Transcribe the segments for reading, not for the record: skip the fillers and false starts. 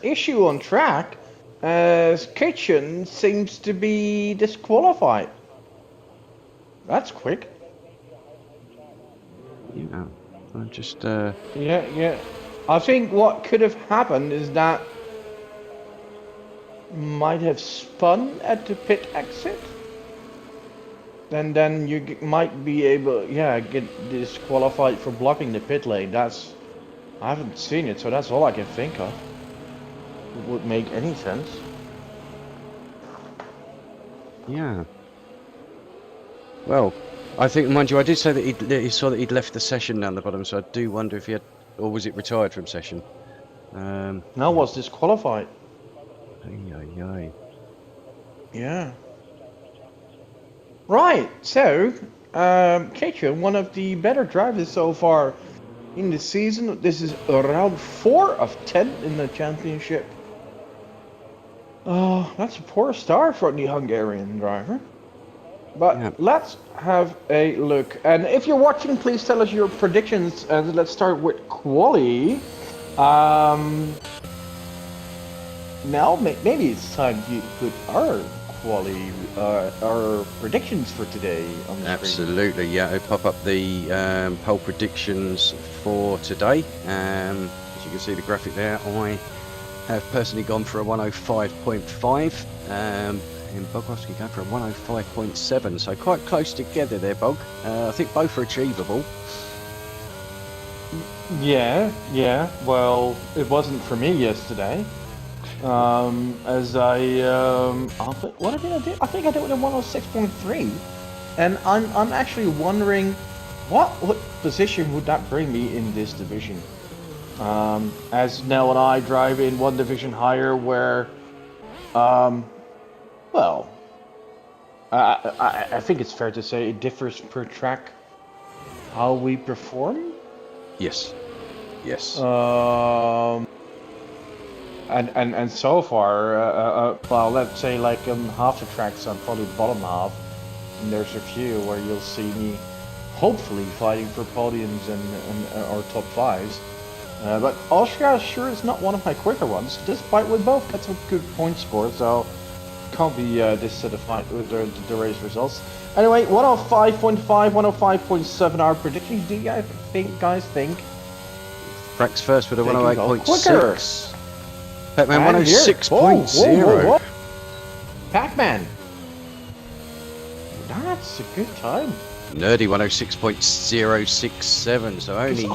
issue on track, as Kitchen seems to be disqualified. That's quick. Yeah, I just Yeah. I think what could have happened is that might have spun at the pit exit. Then you might be able, get disqualified for blocking the pit lane. I haven't seen it, so that's all I can think of. It would make any sense. yeah. Well, I think, mind you, I did say that he saw that he'd left the session down the bottom, so I do wonder if he had, or was it retired from session? Now was disqualified. Ay. Yeah. Right. So, Keitro, one of the better drivers so far in the season. This is round 4 of 10 in the championship. Oh, that's a poor start for the Hungarian driver. But Yeah. let's have a look. And if you're watching, please tell us your predictions. And let's start with quali. Now maybe it's time to put our quali, our predictions for today on the screen. Absolutely, yeah. I'll pop up the pole predictions for today. As you can see the graphic there, I have personally gone for a 105.5. And Bogowski going for a 105.7, so quite close together there, Bog. I think both are achievable. Yeah. Well, it wasn't for me yesterday. As what did I do? I think I did it with a 106.3, and I'm actually wondering what position would that bring me in this division? As Nell and I drive in one division higher, where, well, I think it's fair to say it differs per track how we perform. Yes. And so far, well, let's say like half the tracks I'm probably bottom half, and there's a few where you'll see me hopefully fighting for podiums and or top fives. But Austria sure is not one of my quicker ones, despite we both got some good point scores, so can't be dissatisfied with the race results. Anyway, 105.5, 105.7 our predictions. Do you guys think? Frank's first with a 108.6. Pac-Man 106.0. Pac-Man. That's a good time. Nerdy 106.067. So only.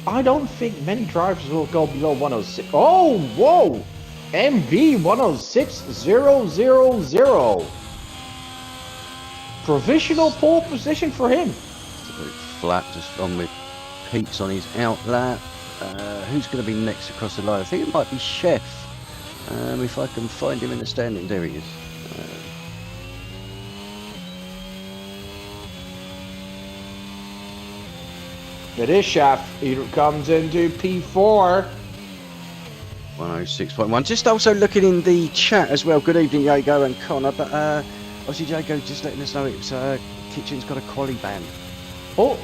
I don't think many drivers will go below 106. Oh, whoa! MB 106.000. Provisional pole position for him. It's a bit flat, just on with Pete's on his out lap. Who's going to be next across the line? I think it might be Chef. If I can find him in the standing, there he is. It is Chef. He comes into P4. 106.1. Just also looking in the chat as well. Good evening, Jago and Connor. But obviously, Jago just letting us know it's Kitchen's got a quali ban. Oh,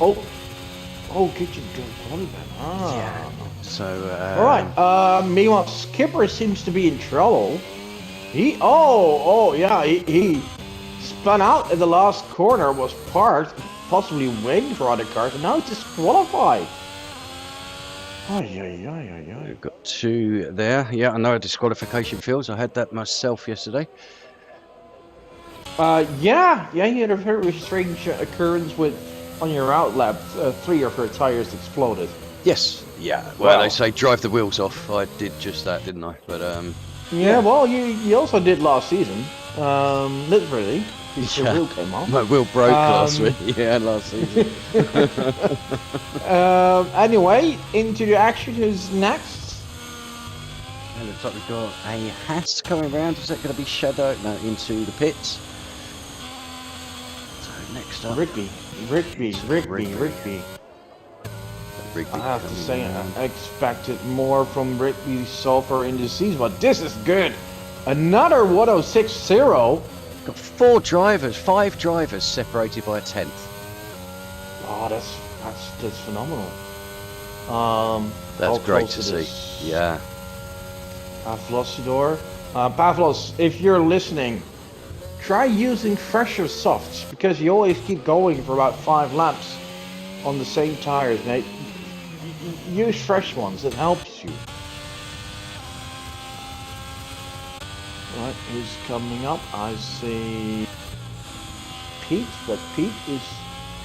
Kitchen's got a quali ban. Yeah. So. All right. Meanwhile, Skipper seems to be in trouble. He spun out in the last corner, was parked, possibly waiting for other cars, and now he's disqualified. We've got two there. Yeah, I know a disqualification feels. I had that myself yesterday. You had a very strange occurrence on your out lap. 3 of her tires exploded. Yes. Yeah. Well, they say drive the wheels off. I did just that, didn't I? But Yeah. Well, you also did last season. Literally. Yeah. The wheel came off. My wheel broke last week. Yeah, last season. Anyway, into the action. Who's next? And looks like we've got a Haas coming around. Is that going to be Shadow? No, into the pits. So next up, Rigby. I have to say, I expected more from Rigby so far in the season, but this is good. Another 106.0. Got 5 drivers separated by a 10th. Oh, that's phenomenal. That's great to see. Yeah. Pavlosidor. Pavlos, if you're listening, try using fresher softs because you always keep going for about 5 laps on the same tires, mate. Use fresh ones, it helps you. Right, who's coming up? I see Pete, but Pete is...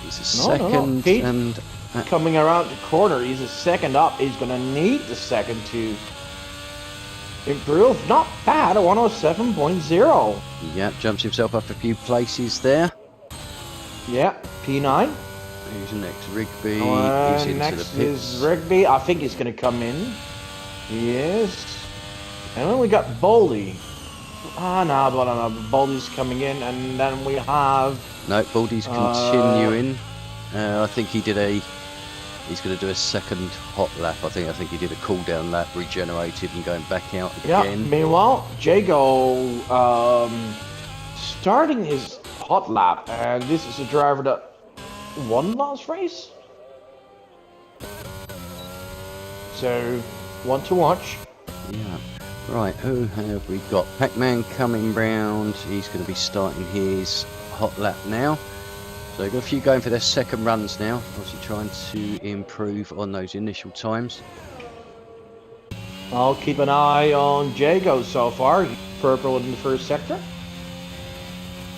He's a second Pete and... coming around the corner, he's a second up. He's going to need the second to improve. Not bad, a 107.0. Yeah, jumps himself up a few places there. Yeah, P9. Who's next? Rigby. He's into Next the pits. is Rigby. I think he's going to come in. He is. And then we got Boldy. No, Boldy's coming in. And then we have... No, Baldy's continuing. I think he did a... He's going to do a second hot lap. I think he did a cool down lap, regenerated and going back out again. Yeah, meanwhile, Jago starting his hot lap. And this is a driver that won last race. So, one to watch. Yeah. Right, who have we got? Pac-Man coming round. He's going to be starting his hot lap now. So we've got a few going for their second runs now. Obviously trying to improve on those initial times. I'll keep an eye on Jago so far. Purple in the first sector.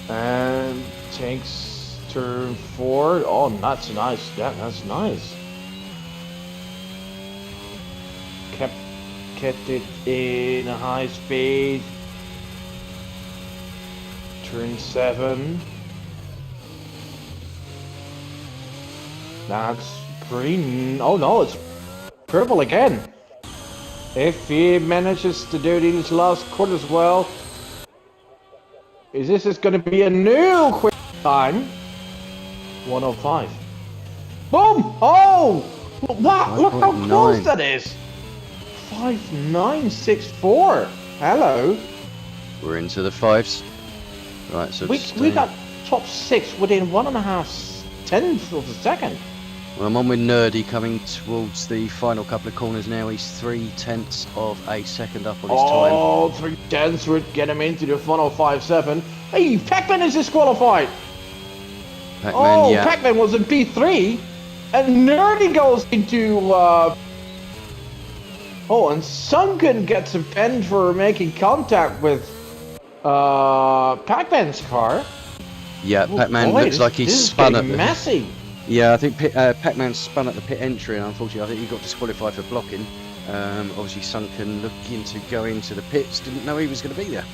And takes turn 4. Oh, that's nice. That's nice. Kept it in a high speed. Turn 7. That's green. Oh no, it's purple again. If he manages to do these last quarters well, this is going to be a new quick time. 105. Boom! Oh! Wow! Look how close that is. 5964. Hello. We're into the 5s. Right, so we got top 6 within 1.5 tenths of a second. Well, I'm on with Nerdy coming towards the final couple of corners now. He's 3/10 of a second up on his time. Oh, 3/10 would get him into the 105.7. Hey, Pac-Man is disqualified. Pac-Man, yeah. Pac-Man was in P3, and Nerdy goes into. Oh, and Sunken gets a pen for making contact with Pac-Man's car. Yeah, Pac-Man looks like he's spun at the... messy. Yeah, I think Pac-Man spun at the pit entry, and unfortunately I think he got disqualified for blocking. Obviously Sunken looking to go into the pits, didn't know he was going to be there.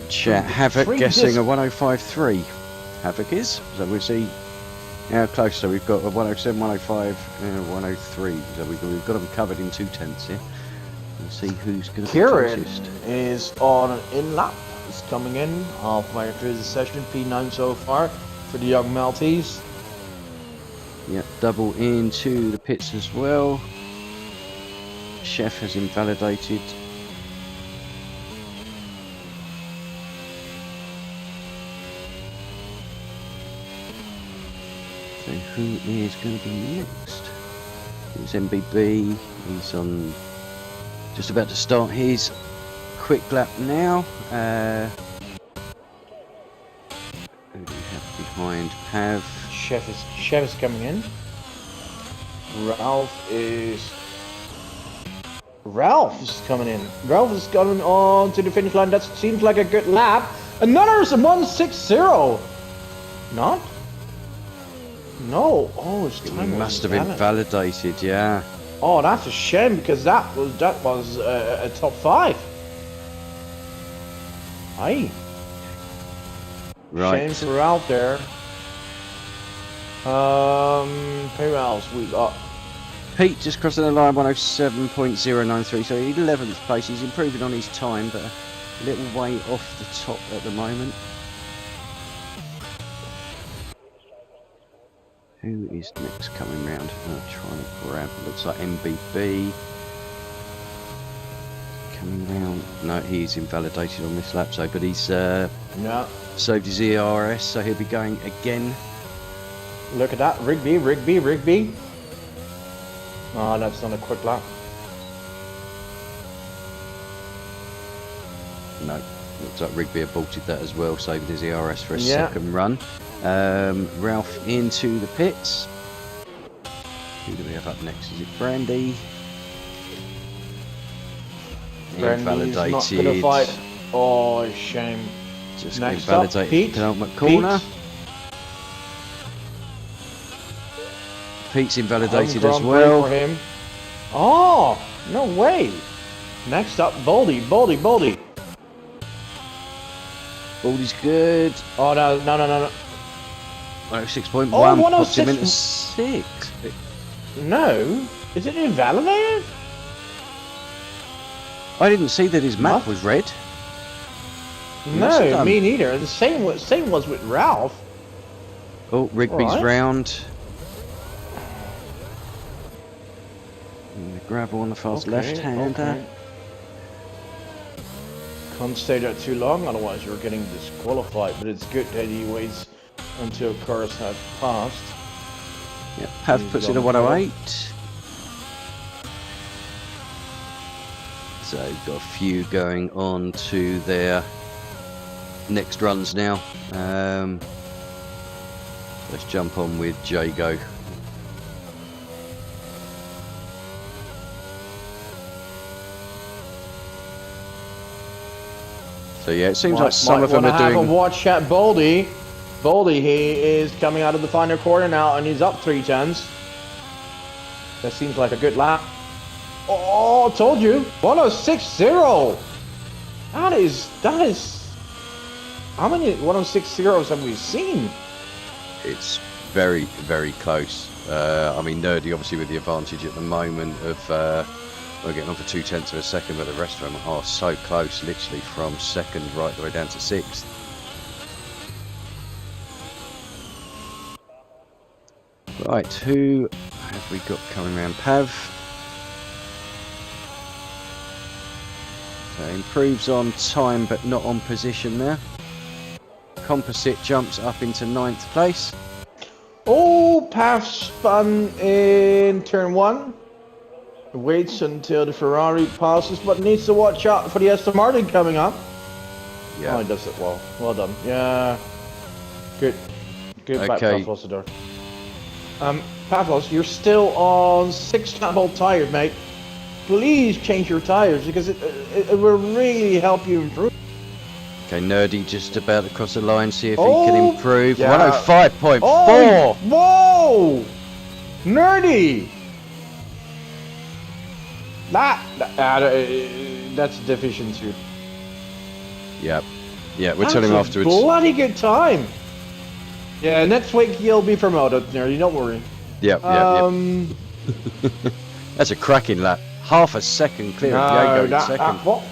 Chat, Havoc guessing a 105.3. Havoc is, so we'll see how close. So we've got a 107, 105, and 103. So we've got them covered in 2/10 here. We'll see who's going to be closest. Is on an in-lap. He's coming in halfway through the session. P9 so far for the young Maltese. Yeah, double into the pits as well. Chef has invalidated. So who is going to be next? It's MBB. He's on, just about to start his quick lap now. Who do we have behind? Pav. Chef is coming in. Ralph is coming in. Ralph is coming on to the finish line. That seems like a good lap. Another is a 160. Not? No. Oh, his time must have invalidated. Yeah. Oh, that's a shame because that was a top 5. Aye. Right. Shame for out there. Who else we got? Pete just crossing the line, 107.093, so 11th place. He's improving on his time, but a little way off the top at the moment. Who is next coming round? Trying to grab, looks like MBB. coming round. No, he's invalidated on this lap, so but he's Yeah. saved his ERS, so he'll be going again. Look at that. Rigby. Oh, that's not a quick lap. No, looks like Rigby aborted that as well, saving his ERS for a Yeah. second run. Ralph into the pits. Who do we have up next? Is it Brandy? Brandy's not gonna fight. Oh, shame. Just Next up, invalidated Pete. penultimate corner. Pete's Home invalidated Grand as Prix well. for him. Oh, no way. Next up, Baldy. Baldy's good. Oh, no. Oh, 6.1 Oh, pops him 106. into 6. No. Is it invalidated? I didn't see that his map What? was red. Must have No, done. me neither. The same was with Ralph. Oh, Rigby's Alright. round. And the gravel on the fast left-hander. Okay. Can't stay there too long, otherwise you're getting disqualified. But it's good that he waits until cars have passed. Yep, Pav He's puts in a gone 108. So we've got a few going on to their next runs now. Let's jump on with Jago. So yeah, it seems like some of them are Have a doing. watch at Baldy. Baldy, he is coming out of the final corner now, and he's up 3 tenths. That seems like a good lap. Oh, told you, 106.0. That is. How many 106.0s have we seen? It's very, very close. I mean, Nerdy obviously with the advantage at the moment of we're getting on for 0.2 of a second, but the rest of them are so close, literally from second right the way down to 6th. Right, who have we got coming around? Pav. So improves on time, but not on position there. Composite jumps up into 9th place. Oh, Pav spun in turn 1. Waits until the Ferrari passes, but needs to watch out for the Aston Martin coming up. Yeah. Oh, he does it well. Well done. Yeah. Good. Good back, Okay. Pavlos there. Pavlos, you're still on 6-hole tires, mate. Please change your tires because it will really help you improve. Okay, Nerdy just about to cross the line, see if he Oh, can improve. yeah. 105.4! Oh, whoa! Nerdy! That's division 2. Yeah, we'll tell him afterwards. Bloody good time. Yeah, next week you'll be promoted, Nerdy. Don't worry. Yep. That's a cracking lap. Half a second clear of Jago in second. What?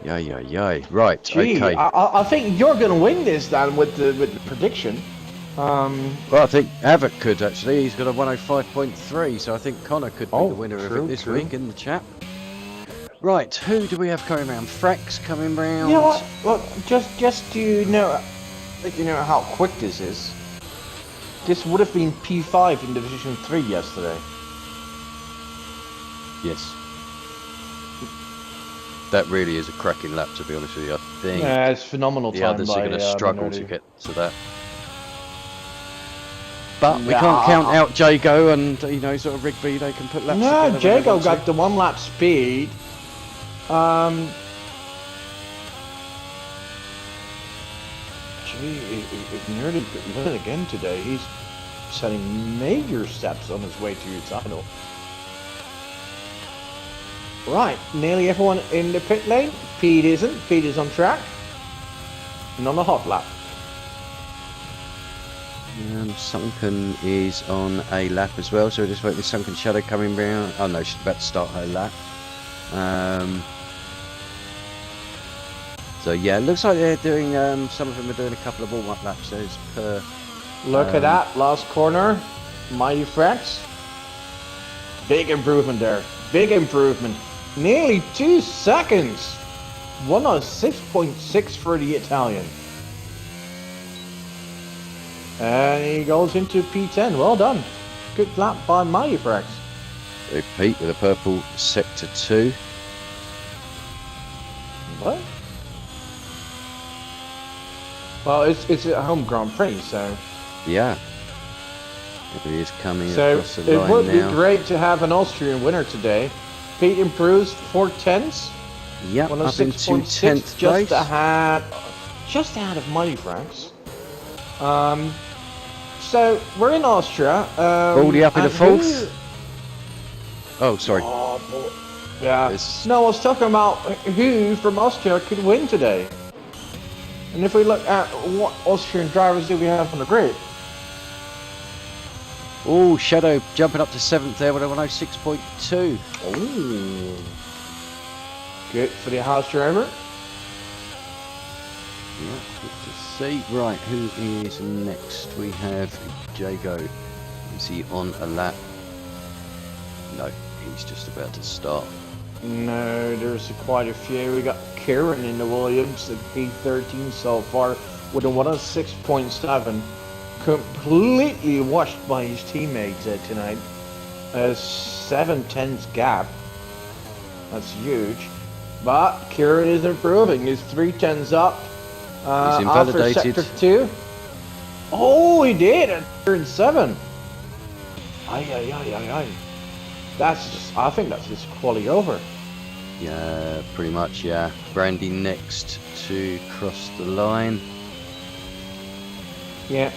Yay. Right, Gee, okay. I think you're gonna win this then with the prediction. Well, I think Havoc could actually. He's got a 105.3, so I think Connor could be the winner of it this week in the chat. Right, who do we have coming round? Frax coming round. You know what? Look, just to know, let you know how quick this is. This would have been P5 in Division 3 yesterday. Yes. That really is a cracking lap, to be honest with you. I think Yeah, it's phenomenal the time others are by, going to struggle Nerdy. to get to that. But we Yeah, can't count out Jago and, sort of Rigby. They can put laps together. No, when they Jago want to. got the 1 lap speed. Gee, if Nerdy could win it again today, he's setting major steps on his way to your title. Right, nearly everyone in the pit lane. Pete isn't. Pete is on track. And on the hot lap. Sunken is on a lap as well, so we're just waiting for Sunken Shadow coming round. Oh no, she's about to start her lap. So yeah, it looks like they're doing, some of them are doing a couple of warm-up laps as per... Look at that, last corner. Mighty Frax. Big improvement there. Big improvement. Nearly 2 seconds. 106.6 for the Italian. And he goes into P10. Well done. Good lap by Mighty Frax. So Pete with a purple sector 2. What? Well, it's a home Grand Prix, so. Yeah. He is coming So across the it line would now. be great to have an Austrian winner today. Pete improves 4 tenths. Yep, up into 10th place. Just ahead of Mighty Frax. So we're in Austria. Baldy up in the 4th. Oh, sorry. Oh, yeah. It's- No, I was talking about who from Austria could win today. And if we look at what Austrian drivers do we have on the grid? Oh, Shadow jumping up to 7th there with a 106.2. Ooh. Good for the house driver. Yeah, good to see. Right, who is next? We have Jago. Is he on a lap? No, he's just about to start. No, there's quite a few. We got Kieran in the Williams at P13 so far with a 106.7. Completely washed by his teammates tonight. A 7/10 gap. That's huge. But Kieran is improving. He's 3/10 up. He's After invalidated. sector 2. Oh, he did at turn 7. Ay. That's just, I think that's just quality over. Yeah, pretty much, yeah. Brandy next to cross the line. Yeah.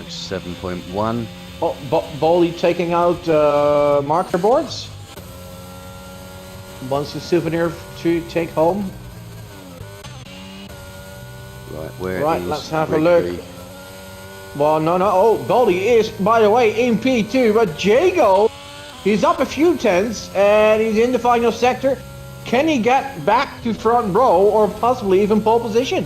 7.1. Oh, Bolly taking out marker boards. Wants a souvenir to take home. Right, where Right, is let's have a Gregory? look. Well, no. Oh, Bolly is, by the way, in P2, but Jago, he's up a few tenths and he's in the final sector. Can he get back to front row or possibly even pole position?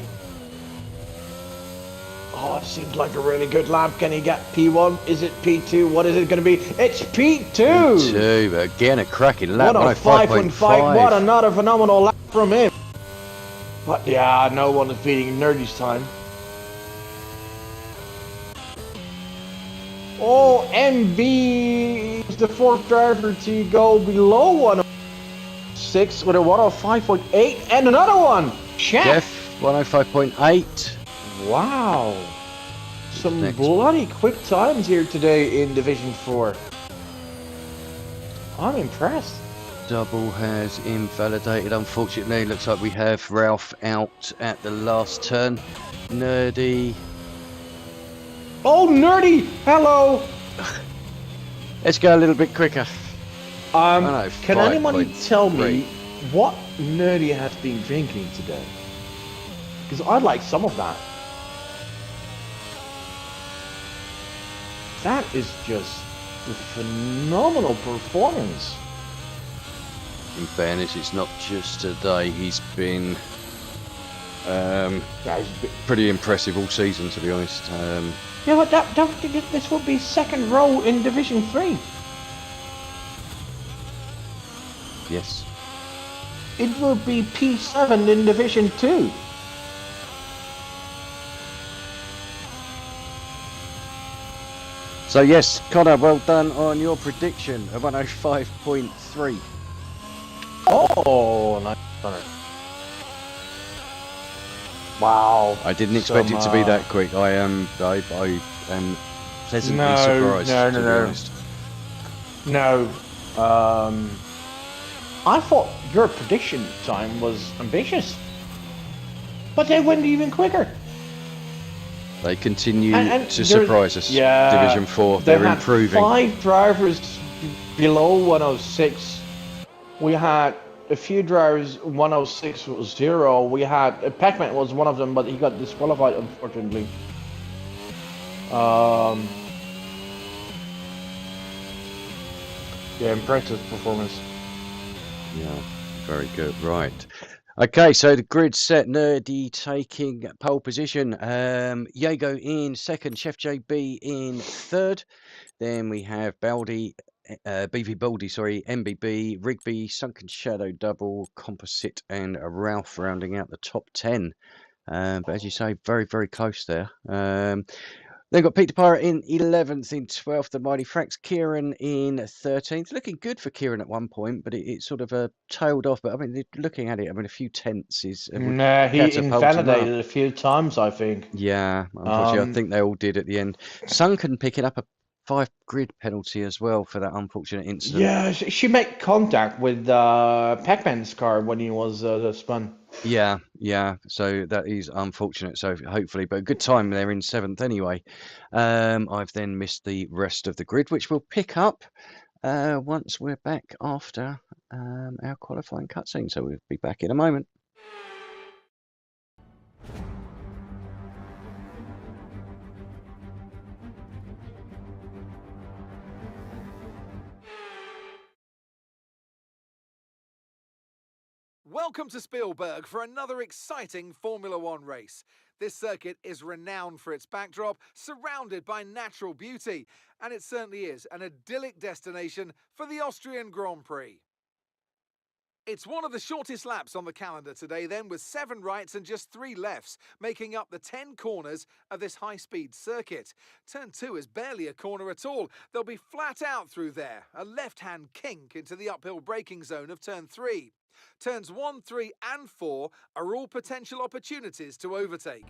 Oh, it seems like a really good lap. Can he get P1? Is it P2? What is it going to be? It's P2! P2, but again a cracking lap. What a 5.5. What another phenomenal lap from him. But yeah, no one is beating Nerdy's time. Oh, MB is the 4th driver to go below 106 with a 105.8 and another one. Jeff, 105.8. Wow. Some Next. bloody quick times here today in Division 4. I'm impressed. Double has invalidated, unfortunately. Looks like we have Ralph out at the last turn. Nerdy. Oh, Nerdy! Hello! Let's go a little bit quicker. Can anybody 5.3. tell me what Nerdy has been drinking today? Because I'd like some of that. That is just a phenomenal performance. In fairness, it's not just today. He's been pretty impressive all season, to be honest. Yeah, but this would be 2nd row in Division 3. Yes. It would be P7 in Division 2. So yes, Connor, well done on your prediction of 105.3. Oh, nice. Wow. I didn't expect it to be that quick. I am pleasantly surprised. To be honest. No. I thought your prediction time was ambitious, but they went even quicker. They continue And to surprise us. Yeah, Division 4, they they're had improving. 5 drivers below 106. We had a few drivers 106.0. We had Pac-Man was one of them, but he got disqualified unfortunately. Yeah, impressive performance. Yeah, very good. Right. Okay, so the grid set. Nerdy taking pole position. Jago in 2nd. Chef JB in 3rd. Then we have Baldy, BV Baldy, sorry, MBB, Rigby, Sunken Shadow Double, Composite, and Ralph rounding out the top 10. But as you say, very, very close there. They've got Peter Pirate in 11th, in 12th, the Mighty Frax, Kieran in 13th. Looking good for Kieran at one point, but it sort of tailed off. But I mean, looking at it, I mean, a few tenths is would Nah, he catapult him up. invalidated a few times, I think. Yeah, unfortunately, I think they all did at the end. Sunken picking up a 5 grid penalty as well for that unfortunate incident. Yeah, she made contact with Pac-Man's car when he was spun. Yeah, yeah. So that is unfortunate. So hopefully, but a good time there in 7th anyway. I've then missed the rest of the grid, which we'll pick up once we're back after our qualifying cutscene. So we'll be back in a moment. Welcome to Spielberg for another exciting Formula One race. This circuit is renowned for its backdrop, surrounded by natural beauty, and it certainly is an idyllic destination for the Austrian Grand Prix. It's one of the shortest laps on the calendar today then, with 7 rights and just 3 lefts, making up the 10 corners of this high-speed circuit. Turn 2 is barely a corner at all. They'll be flat out through there, a left-hand kink into the uphill braking zone of Turn 3. Turns 1, 3 and 4 are all potential opportunities to overtake.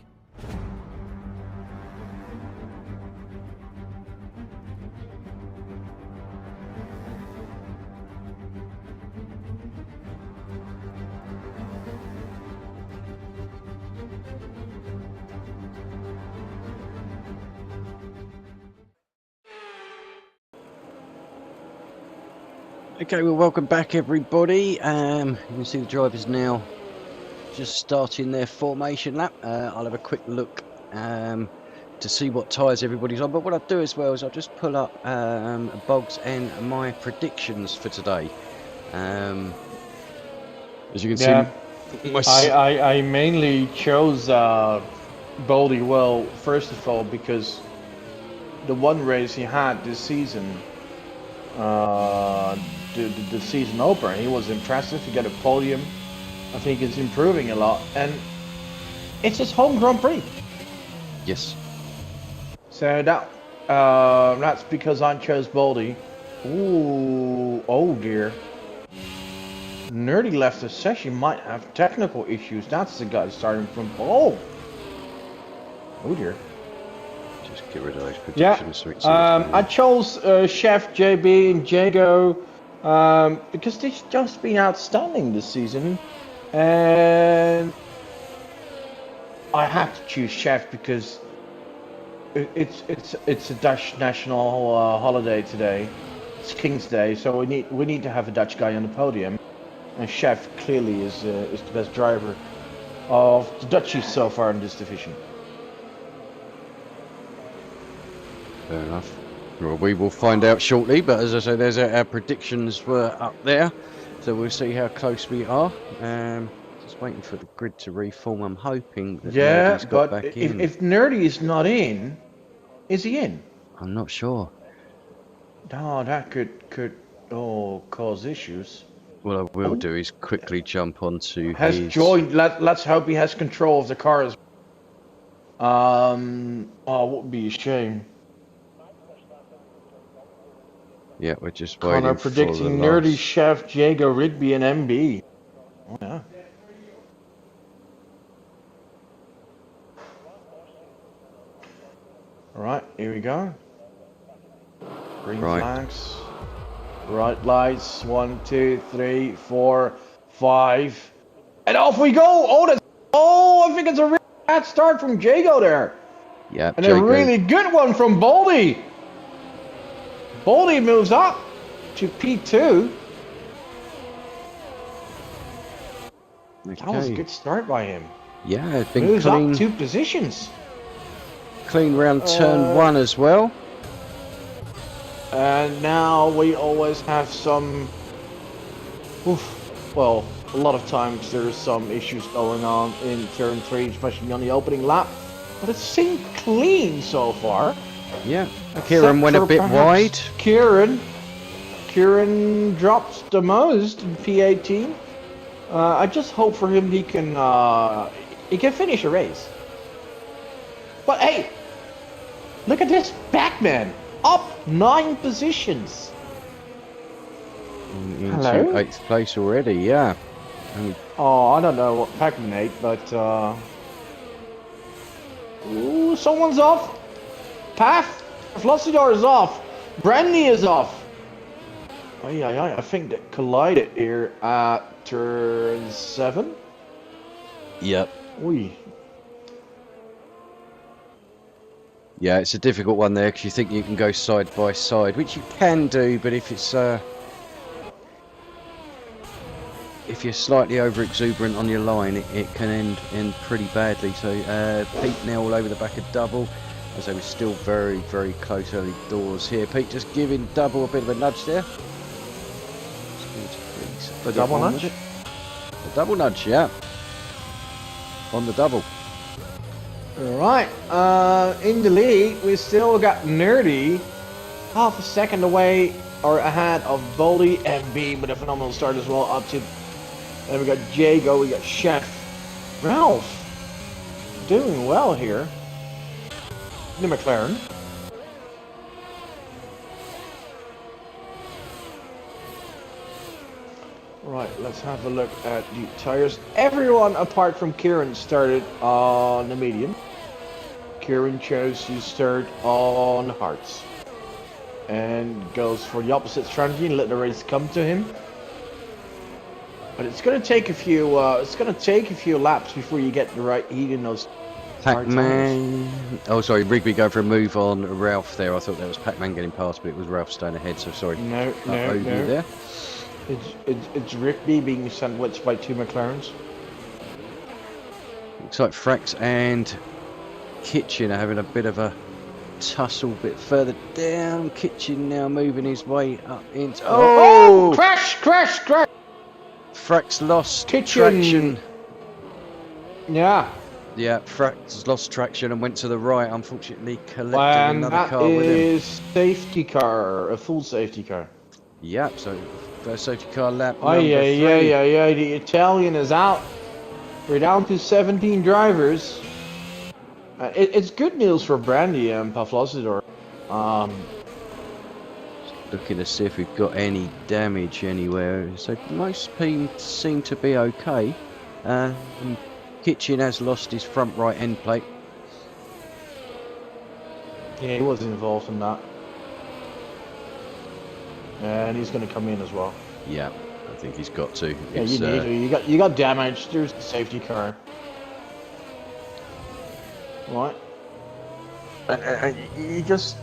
Okay, well, welcome back, everybody. You can see the drivers now just starting their formation lap. I'll have a quick look to see what tyres everybody's on. But what I'll do as well is I'll just pull up Boggs and my predictions for today. As you can see, I mainly chose Baldy, well, first of all, because the one race he had this season, the season opener, he was impressive. He got a podium. I think it's improving a lot, and it's his home Grand Prix. Yes. So that's because I chose Baldy. Ooh, oh dear. Nerdy left the session, might have technical issues. That's the guy starting from oh dear. Just get rid of those predictions. Yeah. I chose Chef, JB, and Jago because they've just been outstanding this season, and I had to choose Chef because it's a Dutch national holiday today. It's King's Day, so we need to have a Dutch guy on the podium, and Chef clearly is the best driver of the Dutchies so far in this division. Fair enough. Well, we will find out shortly, but as I say, there's our predictions were up there, so we'll see how close we are. Just waiting for the grid to reform. I'm hoping that Nerdy's got back in. If Nerdy is not in, is he in? I'm not sure. Oh, that could cause issues. What I will do is quickly jump onto has his... joined. Let's hope he has control of the car. What would be a shame. Yeah, we're just waiting Connor predicting Nerdy, Chef, Jago, Rigby, and MB. Oh, yeah. Alright, here we go. Green flags. Right lights. 1, 2, 3, 4, 5. And off we go! I think it's a really bad start from Jago there. Yeah, and Jago. A really good one from Baldy. Baldy moves up to P2. Okay. That was a good start by him. Yeah, it's been moves clean. Up 2 positions. Clean round turn 1 as well. And now we always have some... well, a lot of times there's some issues going on in turn 3, especially on the opening lap. But it seemed clean so far. Yeah, Kieran went a bit wide. Kieran drops the most in P18. I just hope for him he can finish a race. But hey, look at this Pac-Man, up 9 positions. Into Hello? 8th place already, yeah. Oh, I don't know what Pac-Man ate, but ooh, someone's off. Path, Flossidor is off. Brandy is off. Oh yeah, I think they collided here at turn 7. Yep. Oi. Yeah, it's a difficult one there because you think you can go side by side, which you can do, but if it's if you're slightly over exuberant on your line, it can end pretty badly. So Pete now all over the back of Double, as they were still very, very close early doors here. Pete just giving Double a bit of a nudge there. The double nudge? The double nudge, yeah. On the double. Right, in the lead, we still got Nerdy, half a second away or ahead of Boldy and Beam with a phenomenal start as well. Up to, and we got Jago, we got Chef, Ralph, doing well here. The McLaren. Right, let's have a look at the tires. Everyone apart from Kieran started on the medium. Kieran chose to start on hards and goes for the opposite strategy and let the race come to him. But it's gonna take a few. Laps before you get the right heat in those. Pac-Man. Oh, sorry, Rigby going for a move on Ralph there. I thought that was Pac-Man getting past, but it was Ralph staying ahead. So sorry. No. There. It's Rigby being sandwiched by 2 McLarens. Looks like Frax and Kitchen are having a bit of a tussle a bit further down. Kitchen now moving his way up into... Oh! Crash! Frax lost Kitchen. traction. Yeah. Yeah, Frax lost traction and went to the right, unfortunately collecting another car with him. That is safety car, a full safety car. Yep, so first safety car lap Oh number 3. yeah, the Italian is out. We're down to 17 drivers. It's good news for Brandy and Pavlosidor. Looking to see if we've got any damage anywhere. So most people seem to be okay. Kitchen has lost his front right end plate. Yeah, he was involved in that. And he's going to come in as well. Yeah, I think he's got to. Yeah, you need to. You got damage. There's the safety car. Right. You just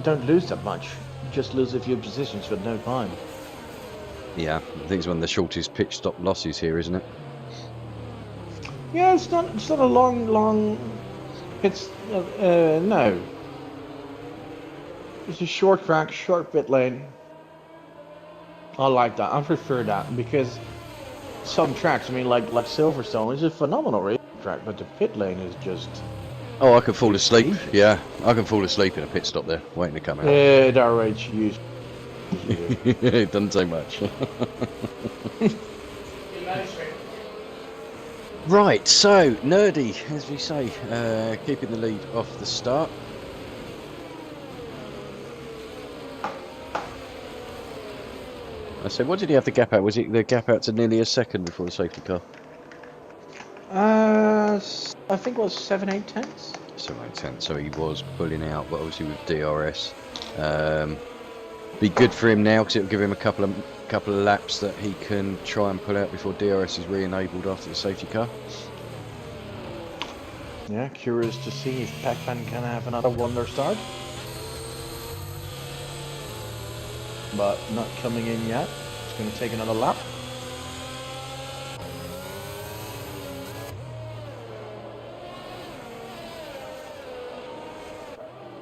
don't lose that much. You just lose a few positions with no time. Yeah, I think it's one of the shortest pitch stop losses here, isn't it? Yeah, it's not a long. It's no. It's a short track, short pit lane. I like that. I prefer that because some tracks, I mean, like Silverstone, is a phenomenal race track, but the pit lane is just. Oh, I can fall asleep. Yeah, I can fall asleep in a pit stop there, waiting to come out. That rate you use. It doesn't say much. Right, so Nerdy, as we say, keeping the lead off the start. I said, what did he have the gap out? Was it the gap out to nearly a second before the safety car? I think it was 7/8 tenths. 7/8 tenths, so he was pulling out, but obviously with DRS. Be good for him now because it'll give him a couple of laps that he can try and pull out before DRS is re-enabled after the safety car. Yeah, curious to see if Pac-Man can have another wonder start. But not coming in yet. It's going to take another lap.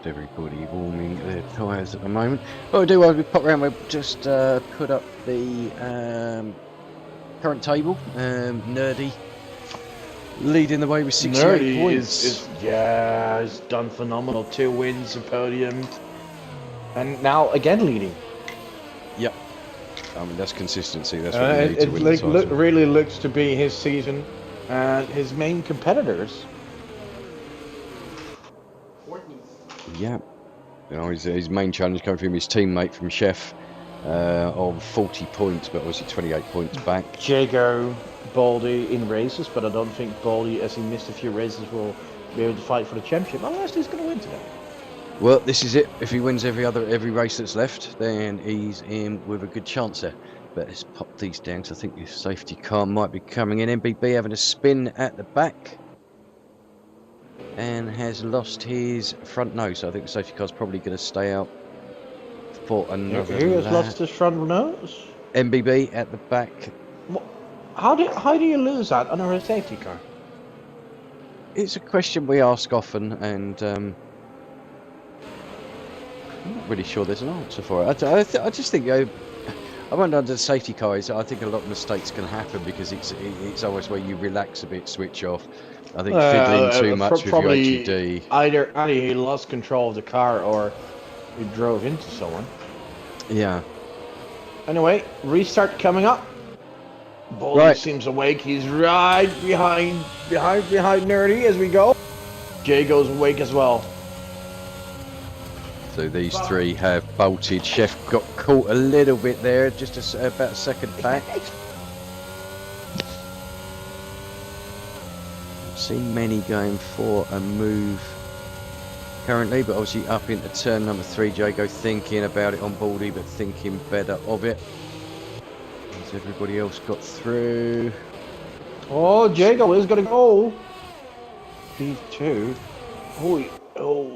Everybody warming their tyres at the moment. What we'll do while we pop around, we'll just put up the current table. Nerdy leading the way with 68 Nerdy points. yeah, he's done phenomenal. 2 wins, a podium, and now again leading. Yep. I mean, that's consistency. That's what you need to It win the title. really looks to be his season, and his main competitors. Yeah. You know, his main challenge coming from his teammate from Chef on 40 points, but obviously 28 points back. Jago, Baldy in races, but I don't think Baldy, as he missed a few races, will be able to fight for the championship unless he's going to win today. Well, this is it. If he wins every race that's left, then he's in with a good chance there. But let's pop these down because I think the safety car might be coming in. MBB having a spin at the back and has lost his front nose. So I think the safety car's probably going to stay out for another Who has lap. lost his front nose? MBB at the back. How do you lose that under a safety car? It's a question we ask often, and I'm not really sure there's an answer for it. I just think, I wonder under the safety cars, I think a lot of mistakes can happen because it's always where you relax a bit, switch off. I think fiddling too much with your HUD. Either he lost control of the car or he drove into someone. Yeah. Anyway, restart coming up. Baldy Right. seems awake. He's right behind Nerdy as we go. Jay goes awake as well. So these three have bolted. Chef got caught a little bit there, just about a second back. Seen many going for a move currently, but obviously up into turn number 3. Jago thinking about it on Baldy, but thinking better of it. Has everybody else got through? Oh, Jago is gonna go. P2. Oh. A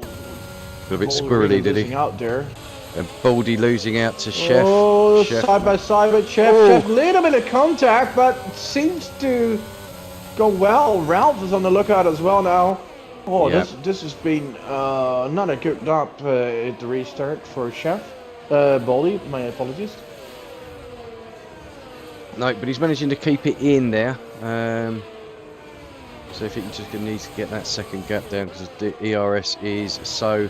bit Baldy squirrely, really did he? losing out there. And Baldy losing out to Chef. Oh, Chef. side by side with Chef. Oh. Chef, little bit of contact, but seems to go well. Ralph is on the lookout as well now. Oh, Yep. this has been not a good lap at the restart for Chef. Baldy, my apologies. No, but he's managing to keep it in there. So I think he's just going to need to get that second gap down because the ERS is so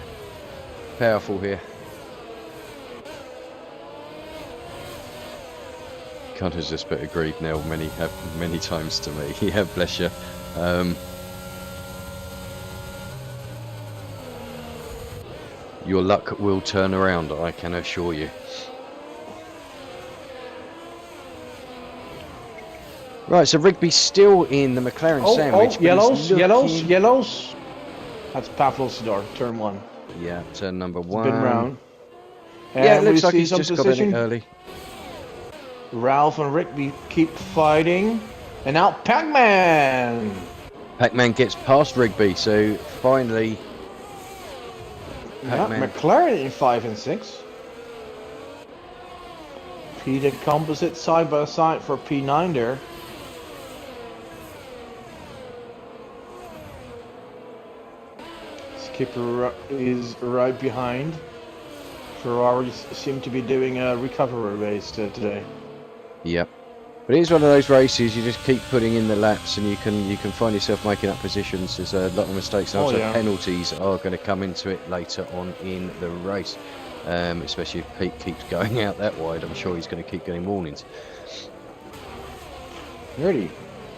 powerful here. Cunt has just been agreed now many times to me. Yeah, bless you. Your luck will turn around, I can assure you. Right, so Rigby's still in the McLaren sandwich. But yellows. That's Pavlos door, turn 1. Yeah, turn number It's 1. been round. Yeah, it And looks we like see he's some just got in position. it early. Ralph and Rigby keep fighting. And now Pac-Man! Pac-Man gets past Rigby, so finally Yeah, Pac-Man. McLaren in 5 and 6. Peter Composite side by side for P9 there. Skipper is right behind. Ferraris seem to be doing a recovery race today. Yep. But it is one of those races you just keep putting in the laps and you can find yourself making up positions. There's a lot of mistakes and also penalties are going to come into it later on in the race. Especially if Pete keeps going out that wide, I'm sure he's going to keep getting warnings. Nerdy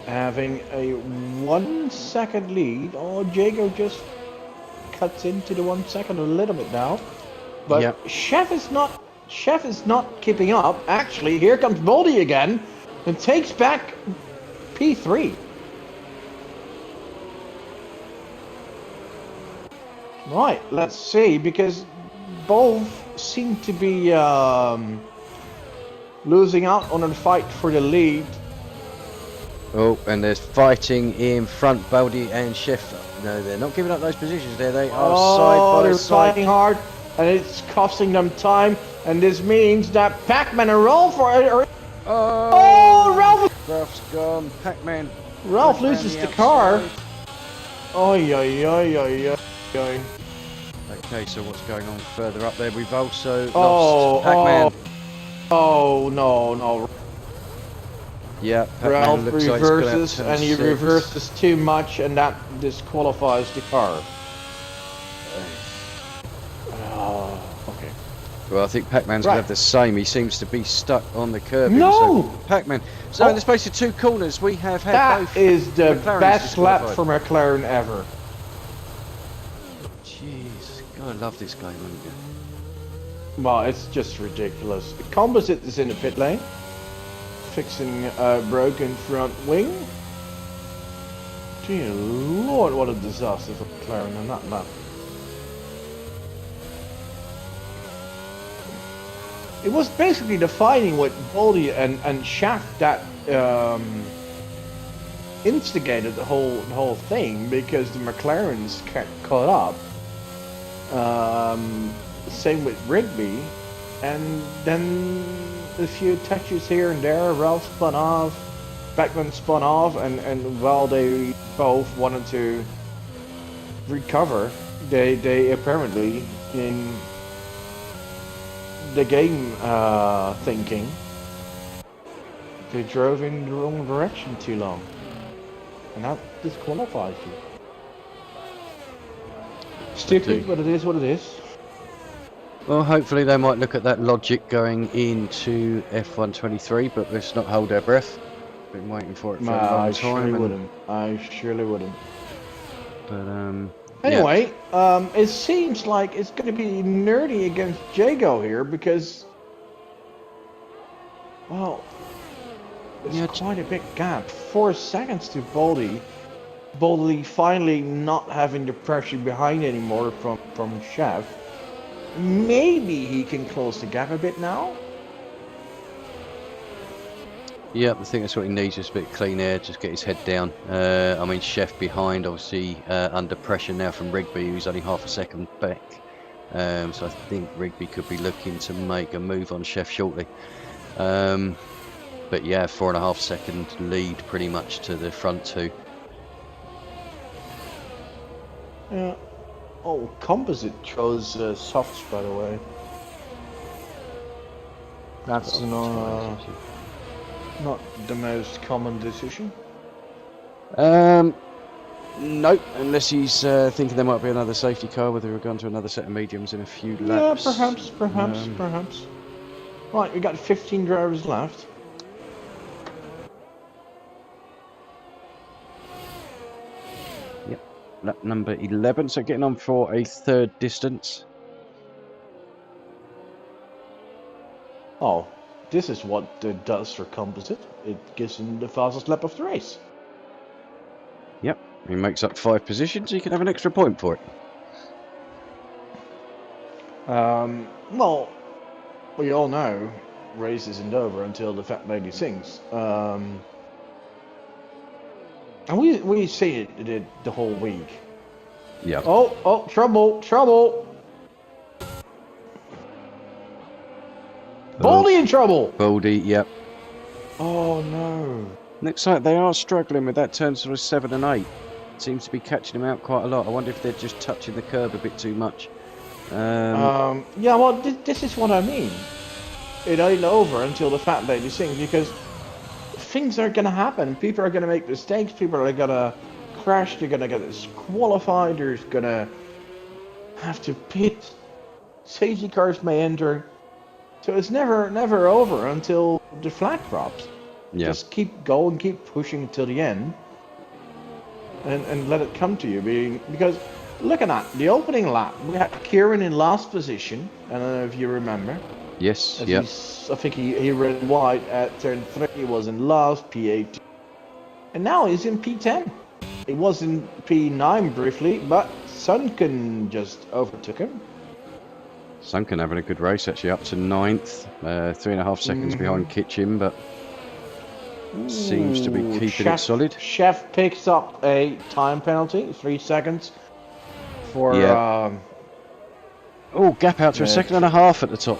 having a 1 second lead. Oh, Jago just cuts into the 1 second a little bit now. But Yep. Chef is not keeping up. Actually, here comes Baldy again and takes back P3. Right, let's see, because both seem to be losing out on a fight for the lead. Oh, and there's fighting in front, Baldy and Chef. No, they're not giving up those positions there. They are side by They're side. fighting hard, and it's costing them time. And this means that Pac-Man and Ralph are... Oh, Ralph's gone. Pac-Man. Ralph Pac-Man loses the outside. car. Oi, oi, oi, oi, oi. Okay, so what's going on further up there? We've also Oh, lost Pac-Man. oh, no. Yeah, Pac-Man Ralph looks like he's gonna have reverses, turn and he 6. reverses too much, and that disqualifies the car. Okay. Well, I think Pac-Man's gonna have the same. He seems to be stuck on the curbing. No! So Pac-Man. So in the space of 2 corners, we have had both. That is the McLarens best lap disqualified. for McLaren ever. Jeez, God, I love this game, don't you? Well, it's just ridiculous. The Composite is in the pit lane, fixing a broken front wing. Dear Lord, what a disaster for McLaren on that lap. It was basically the fighting with Boldy and Shaft that instigated the whole thing, because the McLarens kept caught up. Same with Rigby, and then a few touches here and there. Ralph spun off, Beckman spun off, and while they both wanted to recover, they apparently, in the game thinking, they drove in the wrong direction too long, and that disqualifies you. Stupid, but it is what it is. Well, hopefully they might look at that logic going into F123, but let's not hold our breath. Been waiting for it for a long time. I surely wouldn't. But anyway, it seems like it's going to be nerdy against Jago here, because, well, it's quite a big gap. 4 seconds to Boldy. Boldy finally not having the pressure behind anymore from Chef. Maybe he can close the gap a bit now. Yeah, I think that's what he needs, just a bit of clean air, just get his head down. I mean, Chef behind, obviously under pressure now from Rigby, who's only half a second back. So I think Rigby could be looking to make a move on Chef shortly. But yeah, 4.5 second lead pretty much to the front 2. Yeah. Oh, Composite chose softs, by the way. That's not the most common decision. Nope, unless he's thinking there might be another safety car, whether we're going to another set of mediums in a few laps. Yeah, perhaps. Right, we got 15 drivers left. Yep, lap number 11, so getting on for a 3rd distance. Oh, this is what it does for Composite. It gives him the fastest lap of the race. Yep, he makes up 5 positions, he can have an extra point for it. Well, we all know race isn't over until the fat lady sings. And we see it the whole week. Yeah. Oh, trouble! Boldy in trouble! Boldy, yep. Oh no. Looks like they are struggling with that turn sort of 7 and 8. Seems to be catching them out quite a lot. I wonder if they're just touching the curb a bit too much. Yeah, well, this is what I mean. It ain't over until the fat lady sings, because things are gonna happen. People are gonna make mistakes. People are gonna crash. They're gonna get disqualified. There's gonna have to pit. Safety cars may enter. So it's never over until the flag drops. Yeah. Just keep going, keep pushing till the end, and let it come to you. Because looking at the opening lap, we had Kieran in last position. I don't know if you remember. Yes, yeah. I think he ran wide at turn 3. He was in last, P8. And now he's in P10. He was in P9 briefly, but Sunken just overtook him. Sunken having a good race, actually, up to 9th. 3.5 seconds behind Kitchen, but seems to be keeping it solid. Chef picks up a time penalty, 3 seconds. For gap out to a 1.5 seconds at the top.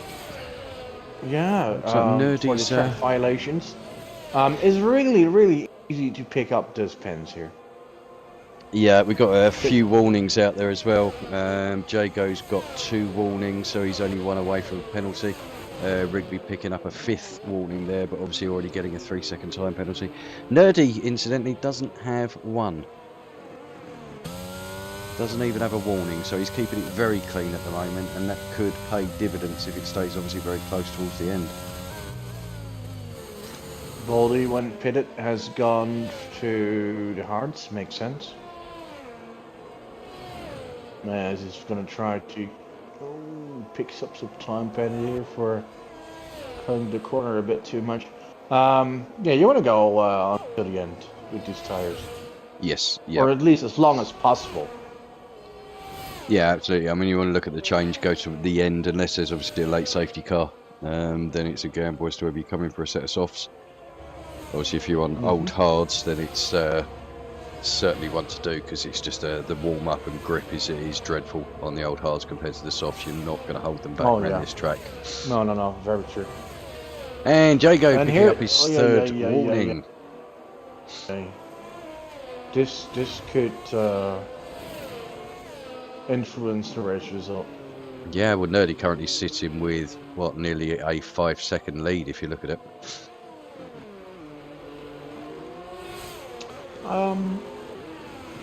Yeah, nerdy, for the track violations. It's really easy to pick up those pens here. Yeah, we got a few warnings out there as well. Jago's got 2 warnings, so he's only 1 away from a penalty. Rigby picking up a 5th warning there, but obviously already getting a 3-second time penalty. Nerdy, incidentally, doesn't have one. Doesn't even have a warning, so he's keeping it very clean at the moment, and that could pay dividends if it stays obviously very close towards the end. Baldy, when pitted, has gone to the hards. Makes sense. As he's going to try to picks up some time penalty here for cutting the corner a bit too much. Yeah, you want to go until the end with these tires. Yes, yeah. Or at least as long as possible. Yeah, absolutely. I mean, you want to look at the change, go to the end, unless there's obviously a late safety car. Then it's a gamble as to whether you come in for a set of softs. Obviously, if you're on old hards, then it's certainly one to do, because it's just the warm-up and grip is dreadful on the old hards compared to the softs. You're not going to hold them back around this track. No, very true. And Jago picking up his 3rd warning. Okay. This could influence the race result. Yeah, well, Nerdy currently sitting with, what, nearly a 5-second lead if you look at it.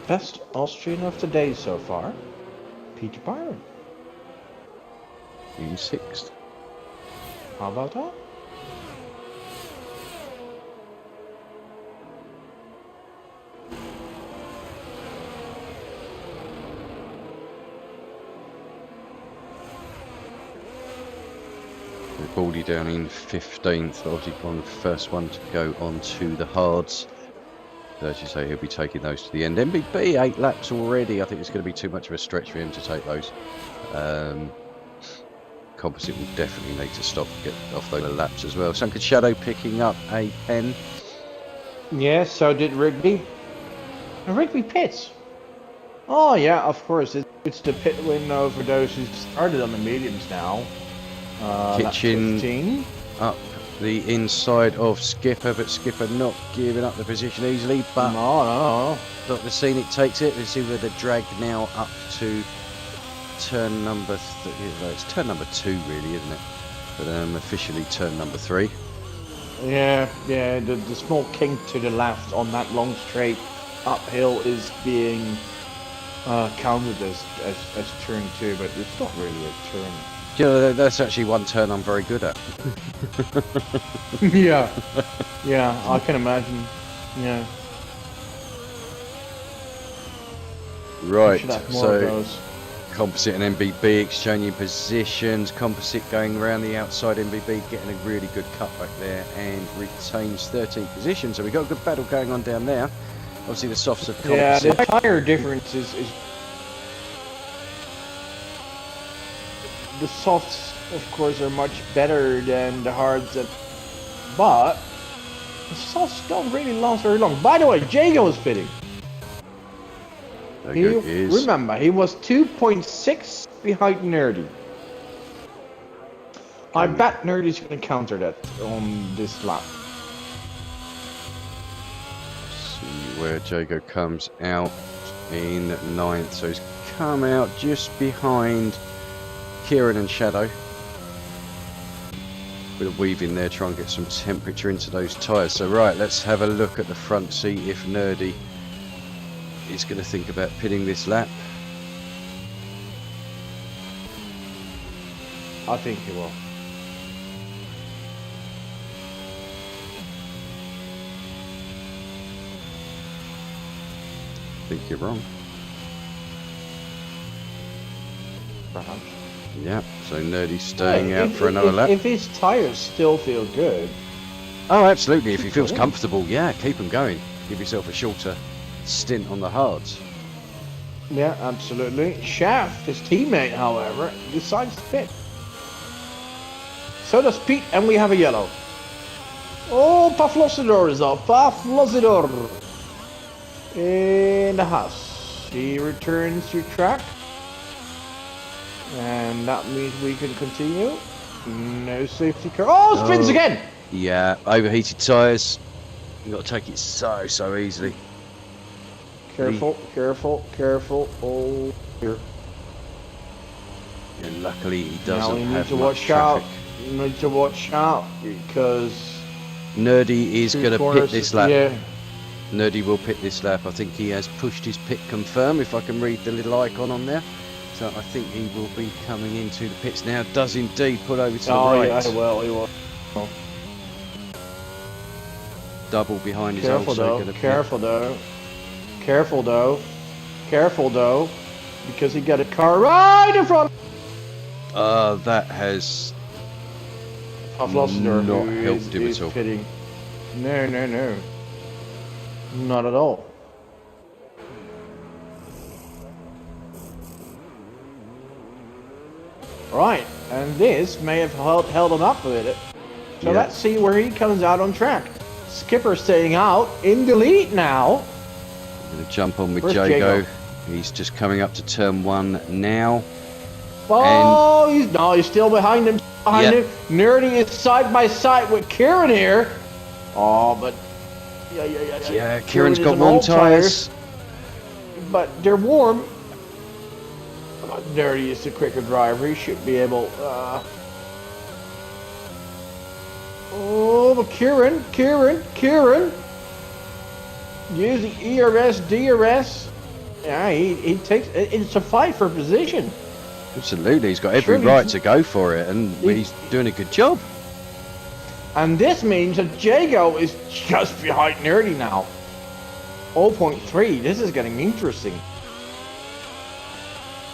Best Austrian of the day so far, Peter Byron. In 6th. How about that? Baldy down in 15th, obviously on the first one to go on to the hards. As you say, he'll be taking those to the end. MBB 8 laps already. I think it's going to be too much of a stretch for him to take those. Composite will definitely need to stop and get off those laps as well. Sunken Shadow picking up a 10. Yeah, so did Rigby. And Rigby pits. Oh yeah, of course. It's the pit window for those who started on the mediums now. Kitchen up the inside of Skipper, but Skipper not giving up the position easily. But no. Dr. Scenic takes it. Let's see where the drag now up to turn number. It's turn number 2, really, isn't it? But officially turn number 3. Yeah. The small kink to the left on that long straight uphill is being counted as turn 2, but it's not really a turn. You know, that's actually one turn I'm very good at. Yeah, I can imagine. Yeah. Right, so Composite and MBB exchanging positions. Composite going around the outside, MBB getting a really good cut back there and retains 13th position. So we've got a good battle going on down there. Obviously the softs of Composite. Yeah, the tire difference is the softs, of course, are much better than the hards, but the softs don't really last very long. By the way, Jago is pitting. Remember, he was 2.6 behind Nerdy. I bet Nerdy's going to counter that on this lap. See where Jago comes out in 9th. So he's come out just behind Kieran and Shadow. Bit of weave in there, try and get some temperature into those tyres. So right, let's have a look at the front seat if Nerdy is going to think about pitting this lap. I think he will. I think you're wrong. Perhaps. Yeah, so Nerdy's staying out for another lap. If his tyres still feel good. Oh, absolutely. If he feels comfortable, yeah, keep him going. Give yourself a shorter stint on the hards. Yeah, absolutely. Shaft, his teammate, however, decides to pit. So does Pete, and we have a yellow. Oh, Paflosidor is off. Paflosidor in the house. He returns to track. And that means we can continue. No safety car. Oh, spins again! Yeah, overheated tyres. You've got to take it so easily. Careful. Oh, here. And luckily he doesn't now we need have to much watch traffic. out. You need to watch out because Nerdy is going to pit this lap. Yeah. Nerdy will pit this lap. I think he has pushed his pit confirm, if I can read the little icon on there. So I think he will be coming into the pits now. Does indeed pull over to the right. Yeah, he will. Double behind is Careful also though. going to Careful though. Careful though. Careful though, because he got a car right in front. That has I've lost her. not helped him at all. Pitting. No. Not at all. Right, and this may have held him up a bit. So Yeah. let's see where he comes out on track. Skipper staying out in the lead now. I'm going to jump on with Where's Jago. Jago? He's just coming up to turn 1 now. Oh, he's still behind him. Yep. Nerdy is side by side with Kieran here. Oh, but Yeah, Kieran's is got on warm old tyres. But they're warm. Nerdy is the quicker driver. He should be able. Oh, but Kieran. Use the ERS, DRS. Yeah, he takes. It's a fight for position. Absolutely, he's got every right to go for it, and he's doing a good job. And this means that Jago is just behind Nerdy now. 0.3. This is getting interesting.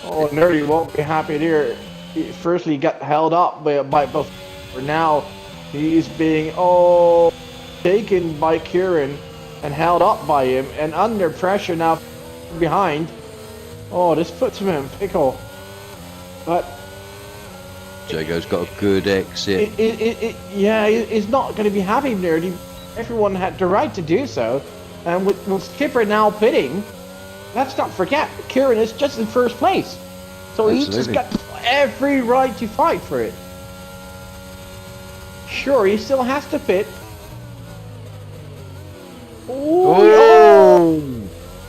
Oh, Nerdy won't be happy there. Firstly, he got held up by both. For now, he is being taken by Kieran and held up by him, and under pressure now behind. Oh, this puts him in a pickle. But Jago's got a good exit. He's not going to be happy, Nerdy. Everyone had the right to do so, and with Skipper now pitting, let's not forget, Kieran is just in first place, so he's just got every right to fight for it. Sure, he still has to pit.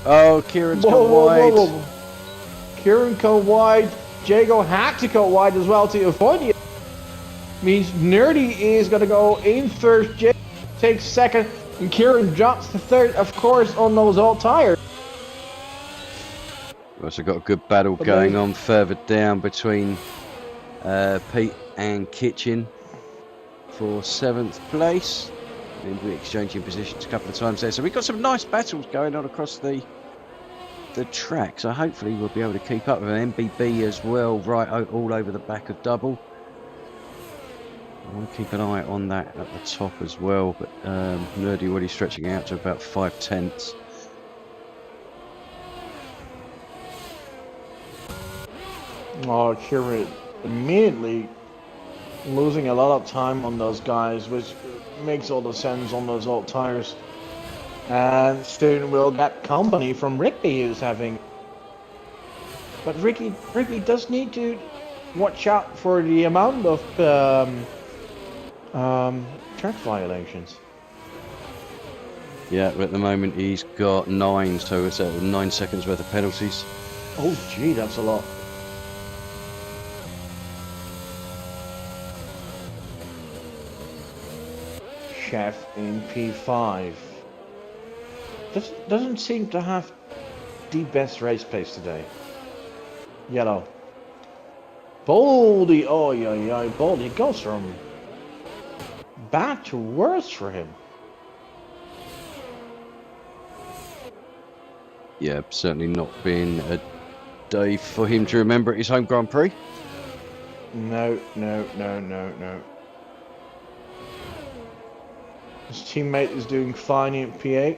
Oh, Kieran's gone wide. Kieran go wide. Jago had to go wide as well to avoid it. Means Nerdy is going to go in first, Jago takes second, and Kieran jumps to third, of course, on those old tires. We've also got a good battle going on further down between Pete and Kitchen for 7th place. And we're exchanging positions a couple of times there. So we've got some nice battles going on across the track. So hopefully we'll be able to keep up with an MBB as well, right all over the back of double. I want to keep an eye on that at the top as well. But Nerdy already stretching out to about 5/10. Oh, Kieran immediately losing a lot of time on those guys, which makes all the sense on those old tires. And soon we'll get company from Rigby, who's having. But Rigby does need to watch out for the amount of track violations. Yeah, but at the moment he's got 9, so it's 9 seconds worth of penalties. Oh, gee, that's a lot. Chef in P5 doesn't seem to have the best race pace today. Yellow. Boldy, Boldy goes from bad to worse for him. Yeah, certainly not been a day for him to remember at his home Grand Prix. No. His teammate is doing fine in P8.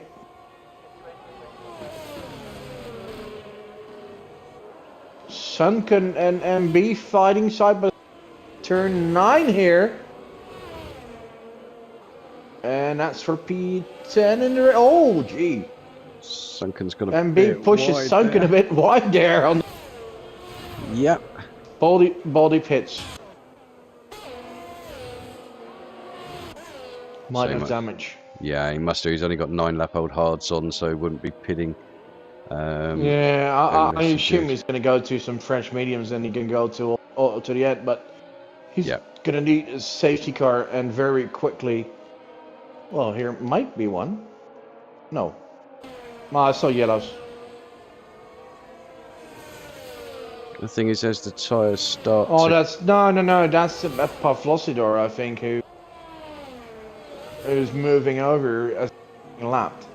Sunken and MB fighting side by side. Turn 9 here. And that's for P10 in the... Oh, gee. Sunken's got a MB bit pushes wide Sunken there. a bit wide there. On Yep. Baldy pits. Might have damage. Yeah, he must do. He's only got 9 lap old hards on, so he wouldn't be pitting. I assume he's going to go to some French mediums, and he can go to the end. But He's Yep. gonna need a safety car and very quickly. Well, here might be one. No. I saw yellows. The thing is, as the tyres start Oh, to... that's no. That's Pavlosidor, I think, who's moving over as lapped.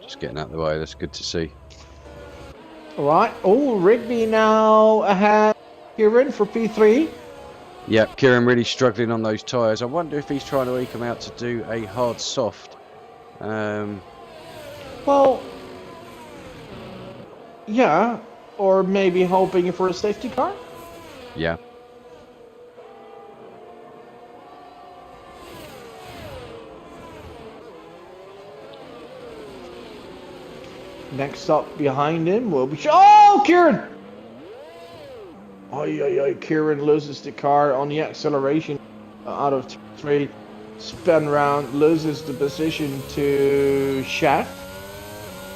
Just getting out of the way, that's good to see. All right. Oh, Rigby now ahead. You're in for P3. Yep, Kieran really struggling on those tyres. I wonder if he's trying to eke them out to do a hard soft. Well, yeah, or maybe hoping for a safety car. Yeah. Next up behind him will be... Oh, Kieran! Kieran loses the car on the acceleration out of 3. Spin round, loses the position to Chef.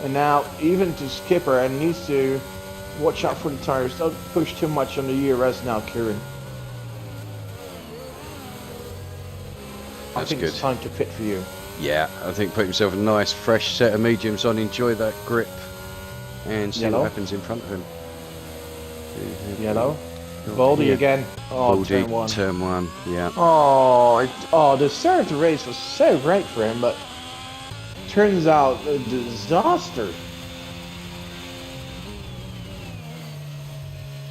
And now even to Skipper, and needs to watch out for the tires. Don't push too much on the ERS now, Kieran. I That's think good. it's time to pit for you. Yeah, I think put himself a nice fresh set of mediums on, enjoy that grip and see Yellow. what happens in front of him. Yellow. Baldy Yeah. again. Oh, Baldy, turn 1. turn 1, yeah. Oh, the start of the race was so great for him, but turns out a disaster.